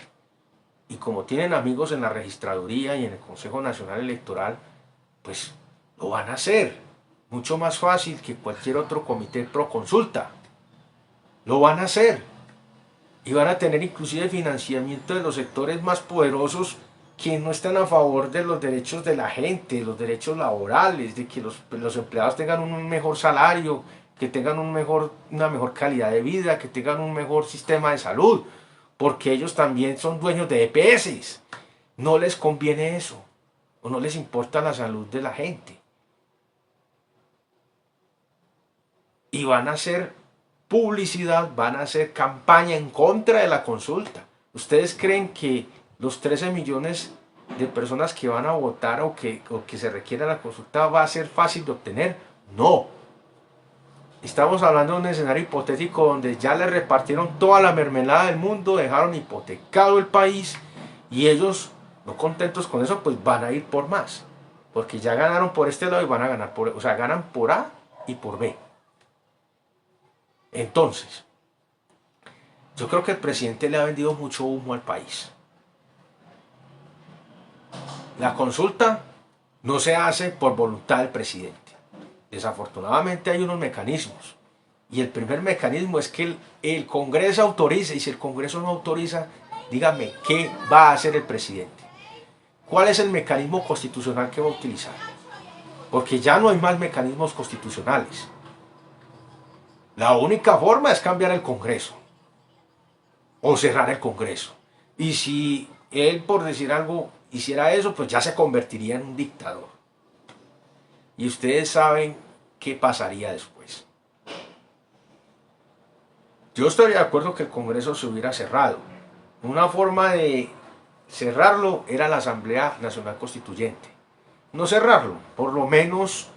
Y como tienen amigos en la registraduría y en el Consejo Nacional Electoral, pues lo van a hacer. Mucho más fácil que cualquier otro comité pro consulta. Lo van a hacer. Y van a tener inclusive financiamiento de los sectores más poderosos que no están a favor de los derechos de la gente, los derechos laborales, de que los empleados tengan un mejor salario, que tengan una mejor calidad de vida, que tengan un mejor sistema de salud, porque ellos también son dueños de EPS. No les conviene eso, o no les importa la salud de la gente. Y van a hacer publicidad, van a hacer campaña en contra de la consulta. ¿Ustedes creen que los 13 millones de personas que van a votar o que se requiere la consulta va a ser fácil de obtener? No. Estamos hablando de un escenario hipotético donde ya le repartieron toda la mermelada del mundo, dejaron hipotecado el país y ellos, no contentos con eso, pues van a ir por más. Porque ya ganaron por este lado y van a ganar por... O sea, ganan por A y por B. Entonces, yo creo que el presidente le ha vendido mucho humo al país. La consulta no se hace por voluntad del presidente. Desafortunadamente hay unos mecanismos. Y el primer mecanismo es que el Congreso autorice. Y si el Congreso no autoriza, dígame, ¿qué va a hacer el presidente? ¿Cuál es el mecanismo constitucional que va a utilizar? Porque ya no hay más mecanismos constitucionales. La única forma es cambiar el Congreso. O cerrar el Congreso. Y si él, por decir algo, hiciera eso, pues ya se convertiría en un dictador. Y ustedes saben qué pasaría después. Yo estaría de acuerdo que el Congreso se hubiera cerrado. Una forma de cerrarlo era la Asamblea Nacional Constituyente. No cerrarlo, por lo menos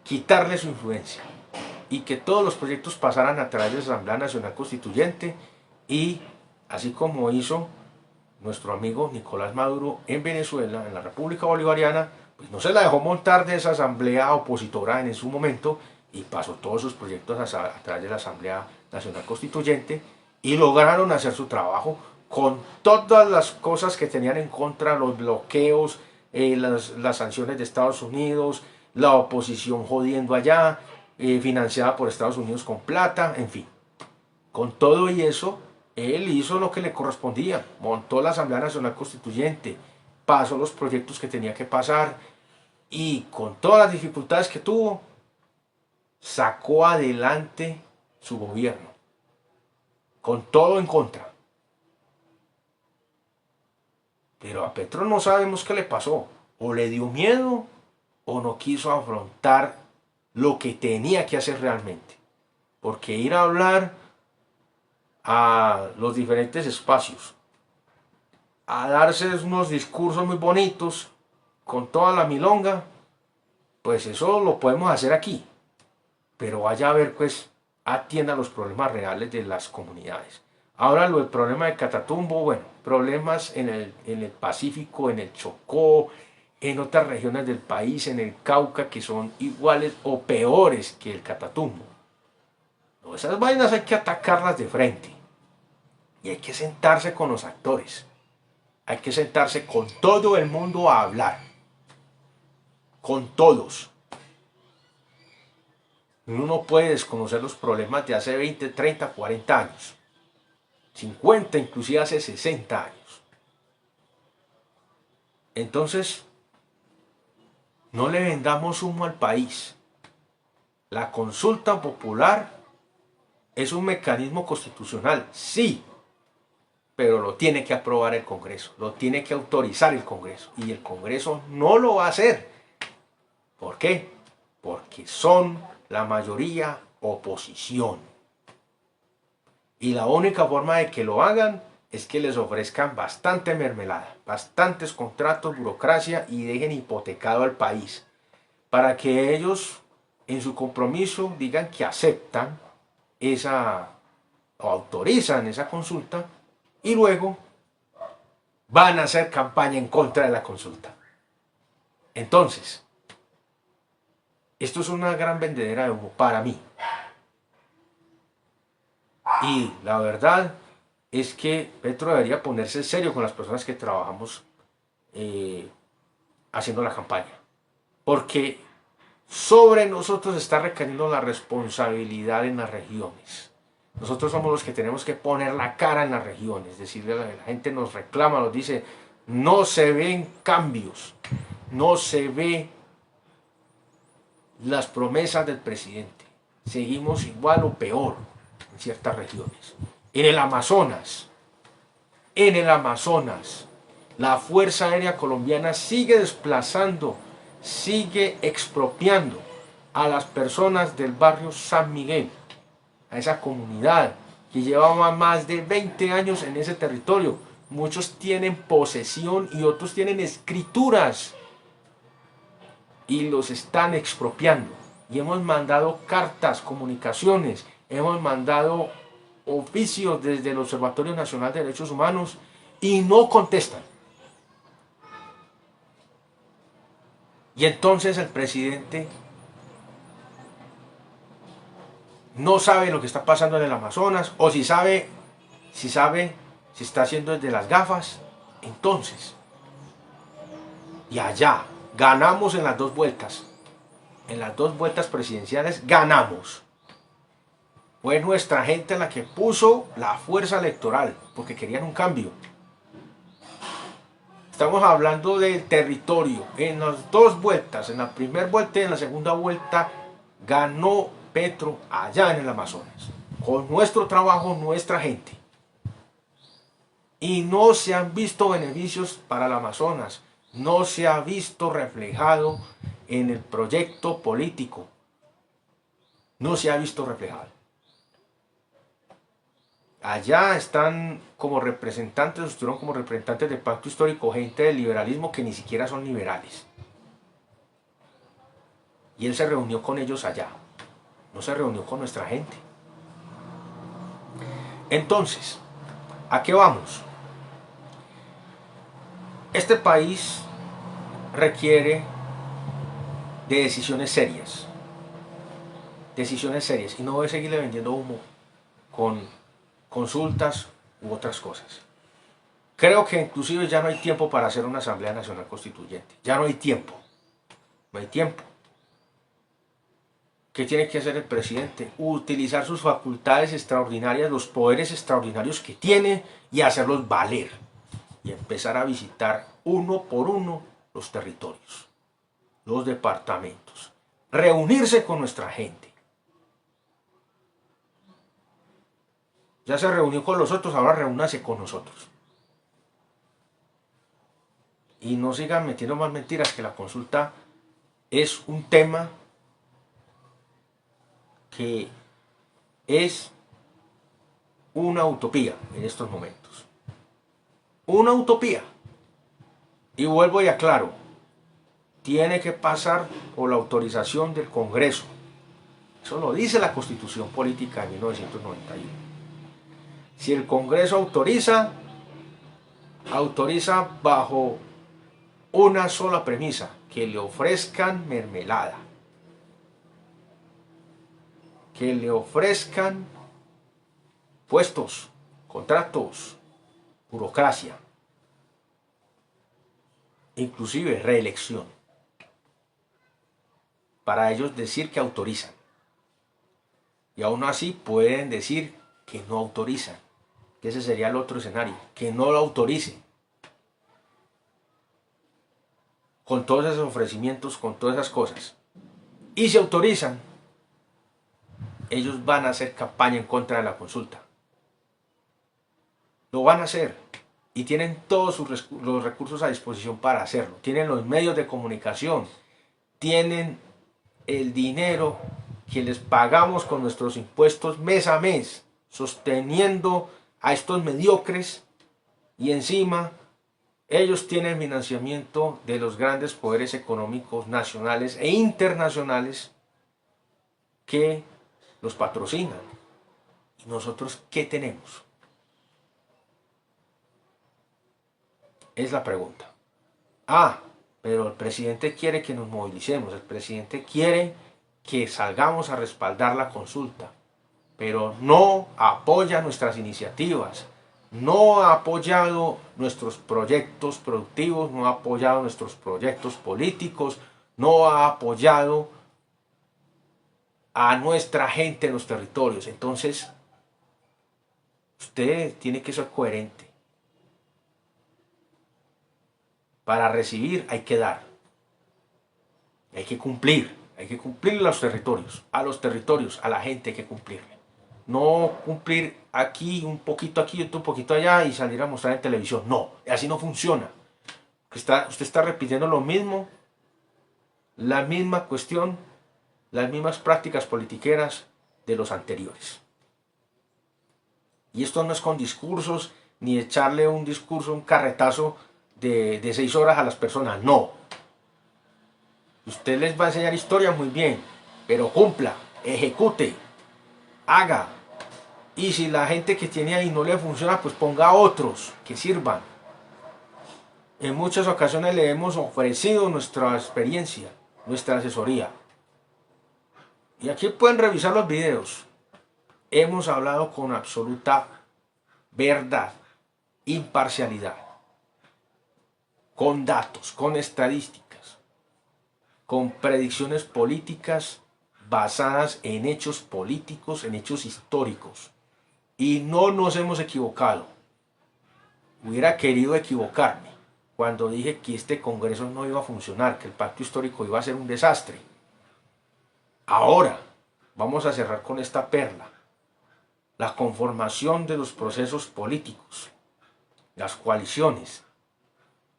quitarle su influencia. Y que todos los proyectos pasaran a través de la Asamblea Nacional Constituyente y, así como hizo nuestro amigo Nicolás Maduro en Venezuela, en la República Bolivariana, pues no se la dejó montar de esa asamblea opositora en su momento y pasó todos sus proyectos a través de la Asamblea Nacional Constituyente y lograron hacer su trabajo con todas las cosas que tenían en contra, los bloqueos, las sanciones de Estados Unidos, la oposición jodiendo allá, financiada por Estados Unidos con plata, en fin. Con todo y eso, él hizo lo que le correspondía, montó la Asamblea Nacional Constituyente, pasó los proyectos que tenía que pasar y con todas las dificultades que tuvo, sacó adelante su gobierno, con todo en contra. Pero a Petro no sabemos qué le pasó, o le dio miedo o no quiso afrontar lo que tenía que hacer realmente, porque ir a hablar a los diferentes espacios, a darse unos discursos muy bonitos, con toda la milonga, pues eso lo podemos hacer aquí, pero vaya a ver, pues, atienda los problemas reales de las comunidades. Ahora el problema de Catatumbo, bueno, problemas en el Pacífico, en el Chocó, en otras regiones del país, en el Cauca, que son iguales o peores que el Catatumbo. No, esas vainas hay que atacarlas de frente. Y hay que sentarse con los actores. Hay que sentarse con todo el mundo a hablar. Con todos. Uno no puede desconocer los problemas de hace 20, 30, 40 años. 50, inclusive hace 60 años. Entonces, no le vendamos humo al país. La consulta popular es un mecanismo constitucional, sí, pero lo tiene que aprobar el Congreso, lo tiene que autorizar el Congreso, y el Congreso no lo va a hacer. ¿Por qué? Porque son la mayoría oposición. Y la única forma de que lo hagan es que les ofrezcan bastante mermelada, bastantes contratos, burocracia y dejen hipotecado al país para que ellos en su compromiso digan que aceptan esa o autorizan esa consulta y luego van a hacer campaña en contra de la consulta. Entonces, esto es una gran vendedera de humo para mí. Y la verdad es que Petro debería ponerse en serio con las personas que trabajamos haciendo la campaña. Porque sobre nosotros está recayendo la responsabilidad en las regiones. Nosotros somos los que tenemos que poner la cara en las regiones, decirle a la gente, nos reclama, nos dice, no se ven cambios, no se ve las promesas del presidente. Seguimos igual o peor en ciertas regiones. En el Amazonas, la Fuerza Aérea Colombiana sigue desplazando, sigue expropiando a las personas del barrio San Miguel, a esa comunidad que llevaba más de 20 años en ese territorio. Muchos tienen posesión y otros tienen escrituras y los están expropiando. Y hemos mandado cartas, comunicaciones, hemos mandado oficios desde el Observatorio Nacional de Derechos Humanos y no contestan. Y entonces el presidente no sabe lo que está pasando en el Amazonas, o si sabe, si está haciendo desde las gafas. Entonces, y allá, ganamos en las dos vueltas presidenciales, ganamos. Fue nuestra gente la que puso la fuerza electoral, porque querían un cambio. Estamos hablando del territorio. En las dos vueltas, en la primera vuelta y en la segunda vuelta, ganó Petro allá en el Amazonas, con nuestro trabajo, nuestra gente. Y no se han visto beneficios para el Amazonas, no se ha visto reflejado en el proyecto político, no se ha visto reflejado. Allá están como representantes, estuvieron como representantes del Pacto Histórico, gente del liberalismo que ni siquiera son liberales. Y él se reunió con ellos allá. No se reunió con nuestra gente. Entonces, ¿a qué vamos? Este país requiere de decisiones serias. Decisiones serias. Y no voy a seguirle vendiendo humo con consultas u otras cosas. Creo que inclusive ya no hay tiempo para hacer una Asamblea Nacional Constituyente. Ya no hay tiempo. No hay tiempo. ¿Qué tiene que hacer el presidente? Utilizar sus facultades extraordinarias, los poderes extraordinarios que tiene y hacerlos valer. Y empezar a visitar uno por uno los territorios, los departamentos. Reunirse con nuestra gente. Ya se reunió con los otros, ahora reúnase con nosotros. Y no sigan metiendo más mentiras, que la consulta es un tema que es una utopía en estos momentos. Una utopía. Y vuelvo y aclaro, tiene que pasar por la autorización del Congreso. Eso lo dice la Constitución Política de 1991. Si el Congreso autoriza, autoriza bajo una sola premisa: que le ofrezcan mermelada, que le ofrezcan puestos, contratos, burocracia, inclusive reelección, para ellos decir que autorizan. Y aún así pueden decir que no autorizan, que ese sería el otro escenario, que no lo autorice. Con todos esos ofrecimientos, con todas esas cosas. Y si autorizan, ellos van a hacer campaña en contra de la consulta. Lo van a hacer. Y tienen todos los recursos a disposición para hacerlo. Tienen los medios de comunicación. Tienen el dinero que les pagamos con nuestros impuestos mes a mes, sosteniendo a estos mediocres Y encima, ellos tienen financiamiento de los grandes poderes económicos nacionales e internacionales que los patrocinan. ¿Y nosotros qué tenemos? Es la pregunta. Pero el presidente quiere que nos movilicemos, el presidente quiere que salgamos a respaldar la consulta, pero no apoya nuestras iniciativas, no ha apoyado nuestros proyectos productivos, no ha apoyado nuestros proyectos políticos, no ha apoyado a nuestra gente en los territorios. Entonces, usted tiene que ser coherente. Para recibir hay que dar, hay que cumplir a los territorios, a la gente hay que cumplirle. No cumplir aquí, un poquito aquí, otro poquito allá y salir a mostrar en televisión. No, así no funciona. Usted está repitiendo lo mismo, la misma cuestión, las mismas prácticas politiqueras de los anteriores. Y esto no es con discursos, ni echarle un discurso, un carretazo de 6 horas a las personas. No. Usted les va a enseñar historia muy bien, pero cumpla, ejecute, haga. Y si la gente que tiene ahí no le funciona, pues ponga a otros que sirvan. En muchas ocasiones le hemos ofrecido nuestra experiencia, nuestra asesoría. Y aquí pueden revisar los videos. Hemos hablado con absoluta verdad, imparcialidad, con datos, con estadísticas, con predicciones políticas basadas en hechos políticos, en hechos históricos. Y no nos hemos equivocado. Hubiera querido equivocarme cuando dije que este Congreso no iba a funcionar, que el pacto histórico iba a ser un desastre. Ahora vamos a cerrar con esta perla. La conformación de los procesos políticos, las coaliciones.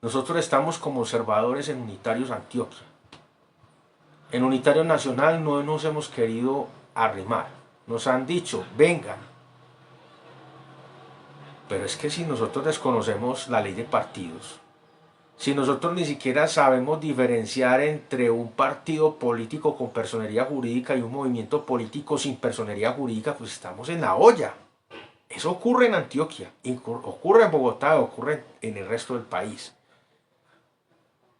Nosotros estamos como observadores en Unitarios Antioquia. En Unitario Nacional no nos hemos querido arrimar. Nos han dicho, vengan. Pero es que si nosotros desconocemos la ley de partidos, si nosotros ni siquiera sabemos diferenciar entre un partido político con personería jurídica y un movimiento político sin personería jurídica, pues estamos en la olla. Eso ocurre en Antioquia, ocurre en Bogotá, ocurre en el resto del país.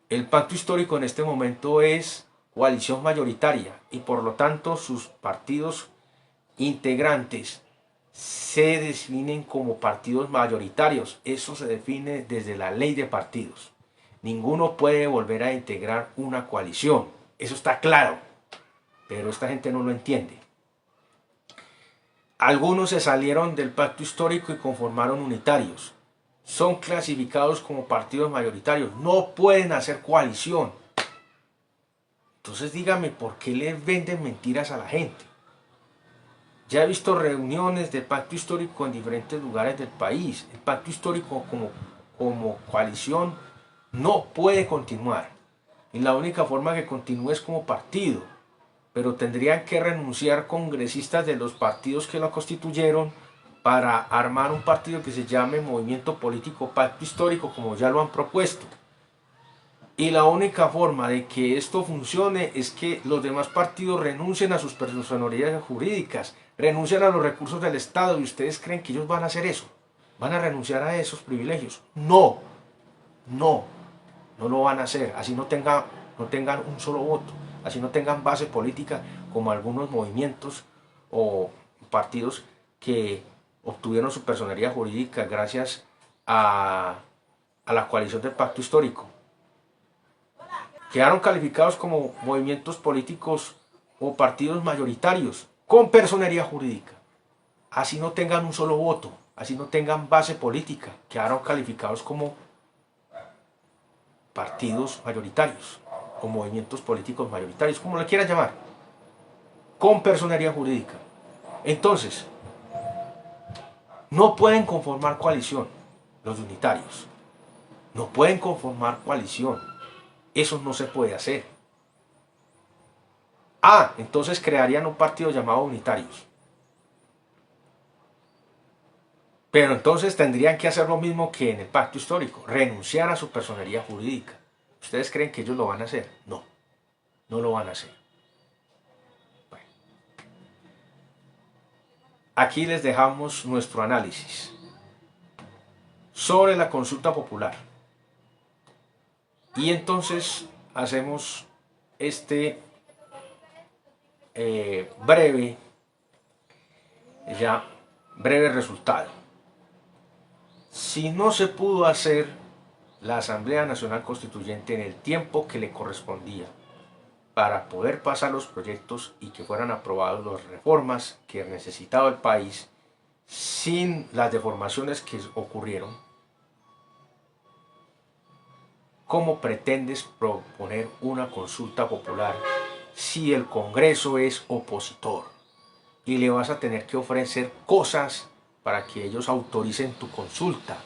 El pacto histórico en este momento es coalición mayoritaria y por lo tanto sus partidos integrantes se definen como partidos mayoritarios. Eso se define desde la ley de partidos. Ninguno puede volver a integrar una coalición. Eso está claro. Pero esta gente no lo entiende. Algunos se salieron del pacto histórico y conformaron unitarios. Son clasificados como partidos mayoritarios. No pueden hacer coalición. Entonces dígame, ¿por qué le venden mentiras a la gente? Ya he visto reuniones de pacto histórico en diferentes lugares del país. El pacto histórico como coalición no puede continuar. Y la única forma que continúe es como partido. Pero tendrían que renunciar congresistas de los partidos que lo constituyeron para armar un partido que se llame Movimiento Político Pacto Histórico, como ya lo han propuesto. Y la única forma de que esto funcione es que los demás partidos renuncien a sus personerías jurídicas, renuncien a los recursos del Estado. ¿Y ustedes creen que ellos van a hacer eso? ¿Van a renunciar a esos privilegios? No lo van a hacer. Así no tengan un solo voto, así no tengan base política como algunos movimientos o partidos que obtuvieron su personería jurídica gracias a la coalición del pacto histórico. Quedaron calificados como movimientos políticos o partidos mayoritarios con personería jurídica. Así no tengan un solo voto, así no tengan base política, quedaron calificados como partidos mayoritarios o movimientos políticos mayoritarios, como le quieran llamar, con personería jurídica. Entonces, no pueden conformar coalición los unitarios. No pueden conformar coalición. Eso no se puede hacer. Entonces crearían un partido llamado Unitarios. Pero entonces tendrían que hacer lo mismo que en el pacto histórico, renunciar a su personería jurídica. ¿Ustedes creen que ellos lo van a hacer? No, no lo van a hacer. Bueno, aquí les dejamos nuestro análisis sobre la consulta popular. Y entonces hacemos este breve resultado. Si no se pudo hacer la Asamblea Nacional Constituyente en el tiempo que le correspondía para poder pasar los proyectos y que fueran aprobados las reformas que necesitaba el país sin las deformaciones que ocurrieron, ¿cómo pretendes proponer una consulta popular si el Congreso es opositor? Y le vas a tener que ofrecer cosas para que ellos autoricen tu consulta.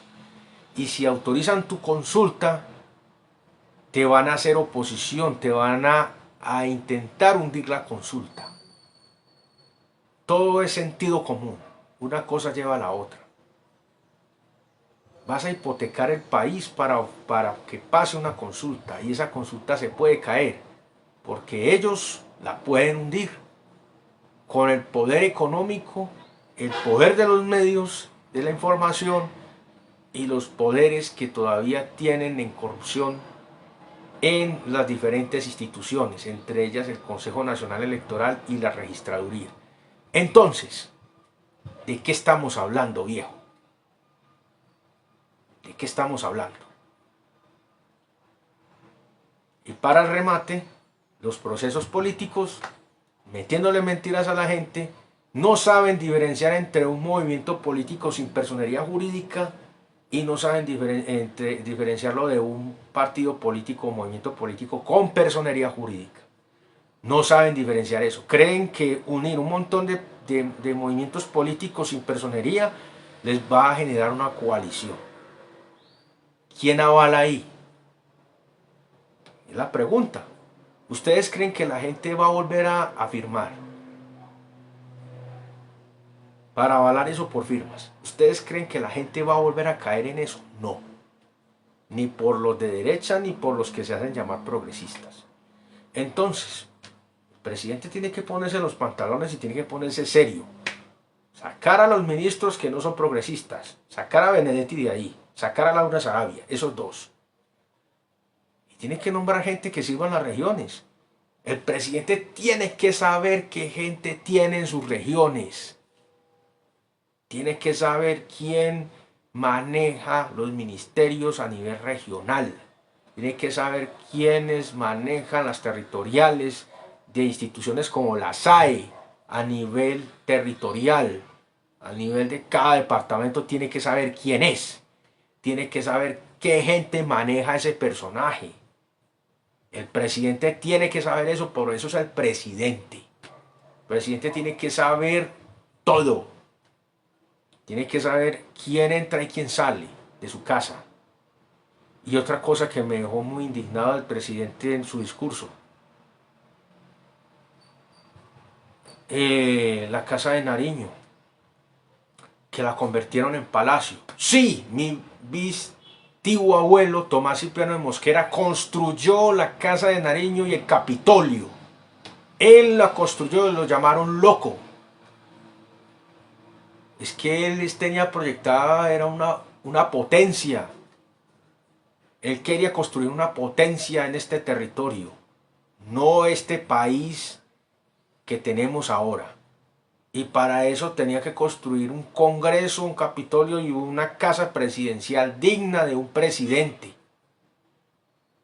Y si autorizan tu consulta, te van a hacer oposición, te van a intentar hundir la consulta. Todo es sentido común. Una cosa lleva a la otra. Vas a hipotecar el país para que pase una consulta, y esa consulta se puede caer porque ellos la pueden hundir con el poder económico, el poder de los medios de la información y los poderes que todavía tienen en corrupción en las diferentes instituciones, entre ellas el Consejo Nacional Electoral y la Registraduría. Entonces, ¿de qué estamos hablando, viejo? ¿De qué estamos hablando? Y para el remate, los procesos políticos, metiéndole mentiras a la gente, no saben diferenciar entre un movimiento político sin personería jurídica y no saben diferenciarlo de un partido político o movimiento político con personería jurídica. No saben diferenciar eso. Creen que unir un montón de movimientos políticos sin personería les va a generar una coalición. ¿Quién avala ahí? Es la pregunta. ¿Ustedes creen que la gente va a volver a firmar para avalar eso por firmas? ¿Ustedes creen que la gente va a volver a caer en eso? No. Ni por los de derecha ni por los que se hacen llamar progresistas. Entonces, el presidente tiene que ponerse los pantalones y tiene que ponerse serio. Sacar a los ministros que no son progresistas. Sacar a Benedetti de ahí. Sacar a Laura Sarabia. Esos dos. Y tiene que nombrar gente que sirva en las regiones. El presidente tiene que saber qué gente tiene en sus regiones. Tiene que saber quién maneja los ministerios a nivel regional. Tiene que saber quiénes manejan las territoriales de instituciones como la SAE a nivel territorial. A nivel de cada departamento tiene que saber quién es. Tiene que saber qué gente maneja ese personaje. El presidente tiene que saber eso, por eso es el presidente. El presidente tiene que saber todo. Tiene que saber quién entra y quién sale de su casa. Y otra cosa que me dejó muy indignado el presidente en su discurso. La casa de Nariño, que la convirtieron en palacio. Sí, mi tío abuelo Tomás Cipriano de Mosquera construyó la casa de Nariño y el Capitolio. Él la construyó y lo llamaron loco. Es que él tenía proyectada, era una potencia. Él quería construir una potencia en este territorio, no este país que tenemos ahora. Y para eso tenía que construir un Congreso, un Capitolio y una casa presidencial digna de un presidente.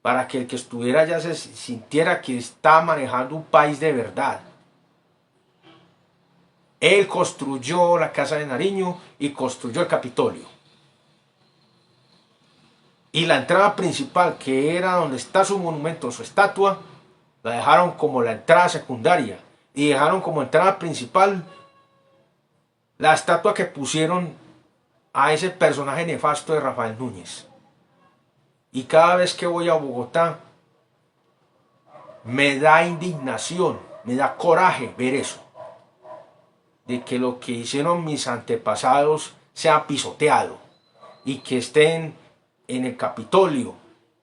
Para que el que estuviera allá se sintiera que está manejando un país de verdad. Él construyó la Casa de Nariño y construyó el Capitolio. Y la entrada principal, que era donde está su monumento, su estatua, la dejaron como la entrada secundaria. Y dejaron como entrada principal la estatua que pusieron a ese personaje nefasto de Rafael Núñez. Y cada vez que voy a Bogotá, me da indignación, me da coraje ver eso. De que lo que hicieron mis antepasados sea pisoteado y que estén en el Capitolio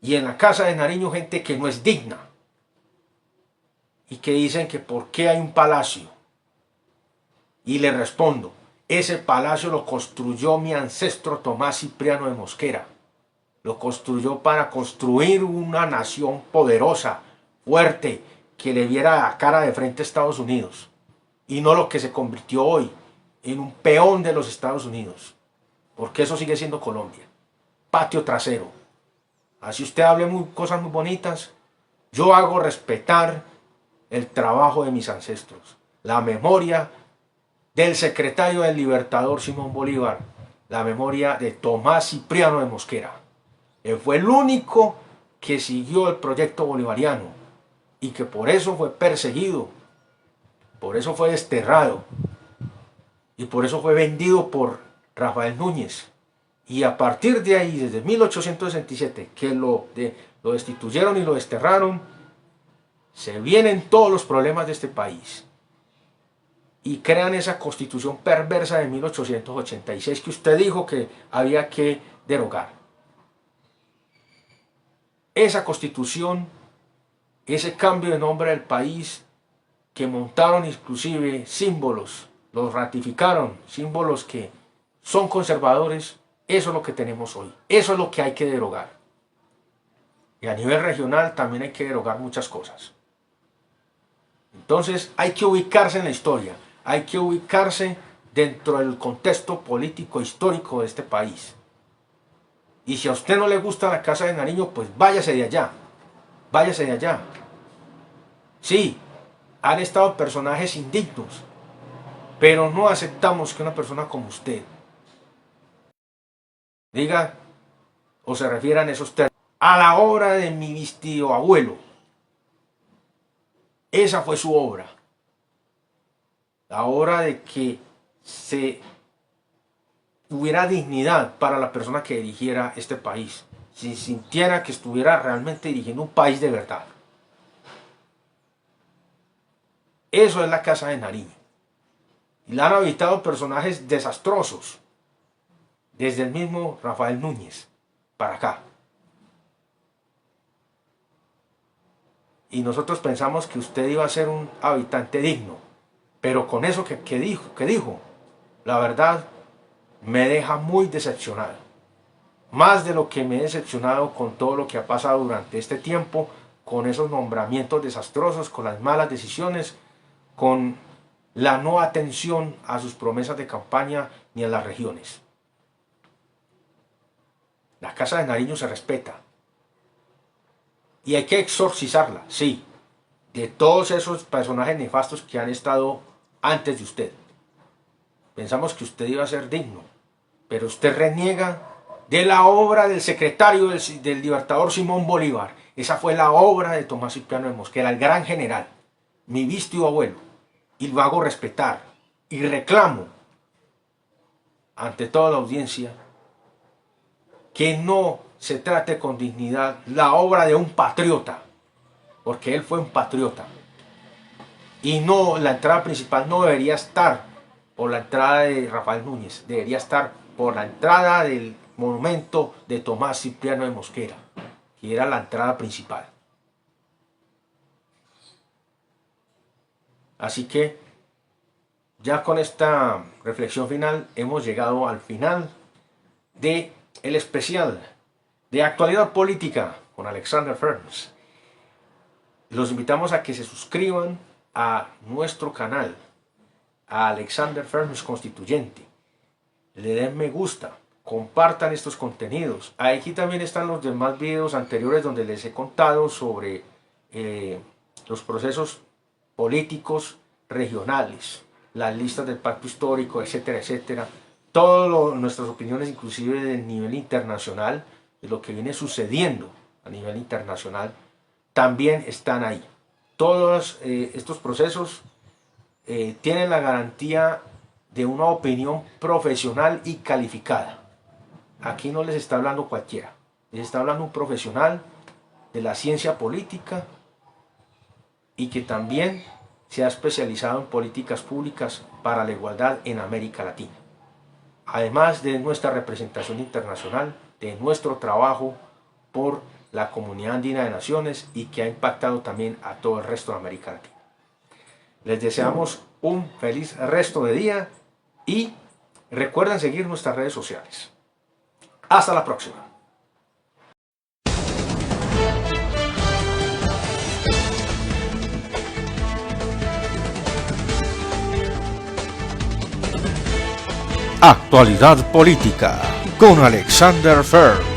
y en la Casa de Nariño gente que no es digna y que dicen que por qué hay un palacio. Y le respondo, ese palacio lo construyó mi ancestro Tomás Cipriano de Mosquera. Lo construyó para construir una nación poderosa, fuerte, que le viera la cara de frente a Estados Unidos. Y no lo que se convirtió hoy en un peón de los Estados Unidos. Porque eso sigue siendo Colombia. Patio trasero. Así usted hable cosas muy bonitas. Yo hago respetar el trabajo de mis ancestros. La memoria del secretario del Libertador Simón Bolívar. La memoria de Tomás Cipriano de Mosquera. Él fue el único que siguió el proyecto bolivariano y que por eso fue perseguido, por eso fue desterrado y por eso fue vendido por Rafael Núñez. Y a partir de ahí, desde 1867, que lo destituyeron y lo desterraron, se vienen todos los problemas de este país. Y crean esa constitución perversa de 1886 que usted dijo que había que derogar. Esa constitución, ese cambio de nombre del país, que montaron inclusive símbolos, los ratificaron, símbolos que son conservadores, eso es lo que tenemos hoy. Eso es lo que hay que derogar. Y a nivel regional también hay que derogar muchas cosas. Entonces hay que ubicarse en la historia, hay que ubicarse dentro del contexto político histórico de este país. Y si a usted no le gusta la Casa de Nariño, pues váyase de allá. Váyase de allá. Sí, han estado personajes indignos, pero no aceptamos que una persona como usted diga o se refieran esos términos. A la obra de mi tío abuelo. Esa fue su obra. La obra de que se hubiera dignidad para la persona que dirigiera este país, si sintiera que estuviera realmente dirigiendo un país de verdad. Eso es la Casa de Nariño. Y la han habitado personajes desastrosos, desde el mismo Rafael Núñez para acá. Y nosotros pensamos que usted iba a ser un habitante digno, pero con eso que dijo, la verdad, me deja muy decepcionado. Más de lo que me he decepcionado con todo lo que ha pasado durante este tiempo, con esos nombramientos desastrosos, con las malas decisiones, con la no atención a sus promesas de campaña ni a las regiones. La Casa de Nariño se respeta. Y hay que exorcizarla, sí, de todos esos personajes nefastos que han estado antes de usted. Pensamos que usted iba a ser digno, pero usted reniega de la obra del secretario del Libertador Simón Bolívar. Esa fue la obra de Tomás Cipriano de Mosquera, el gran general, mi vístido abuelo, y lo hago respetar y reclamo ante toda la audiencia que no se trate con dignidad la obra de un patriota, porque él fue un patriota, y no, la entrada principal no debería estar por la entrada de Rafael Núñez, debería estar por la entrada del monumento de Tomás Cipriano de Mosquera, que era la entrada principal. Así que ya con esta reflexión final hemos llegado al final de el especial de actualidad política con Alexander Ferns. Los invitamos a que se suscriban a nuestro canal, a Alexander Ferns Constituyente. Le den me gusta, compartan estos contenidos. Aquí también están los demás videos anteriores donde les he contado sobre los procesos políticos regionales, las listas del pacto histórico, etcétera, etcétera. Todas nuestras opiniones, inclusive de nivel internacional, de lo que viene sucediendo a nivel internacional, también están ahí. Todos estos procesos tienen la garantía de una opinión profesional y calificada. Aquí no les está hablando cualquiera, les está hablando un profesional de la ciencia política y que también se ha especializado en políticas públicas para la igualdad en América Latina. además de nuestra representación internacional, de nuestro trabajo por la Comunidad Andina de Naciones y que ha impactado también a todo el resto de América Latina. Les deseamos un feliz resto de día y recuerden seguir nuestras redes sociales. Hasta la próxima. Actualidad política con Alexander Fern.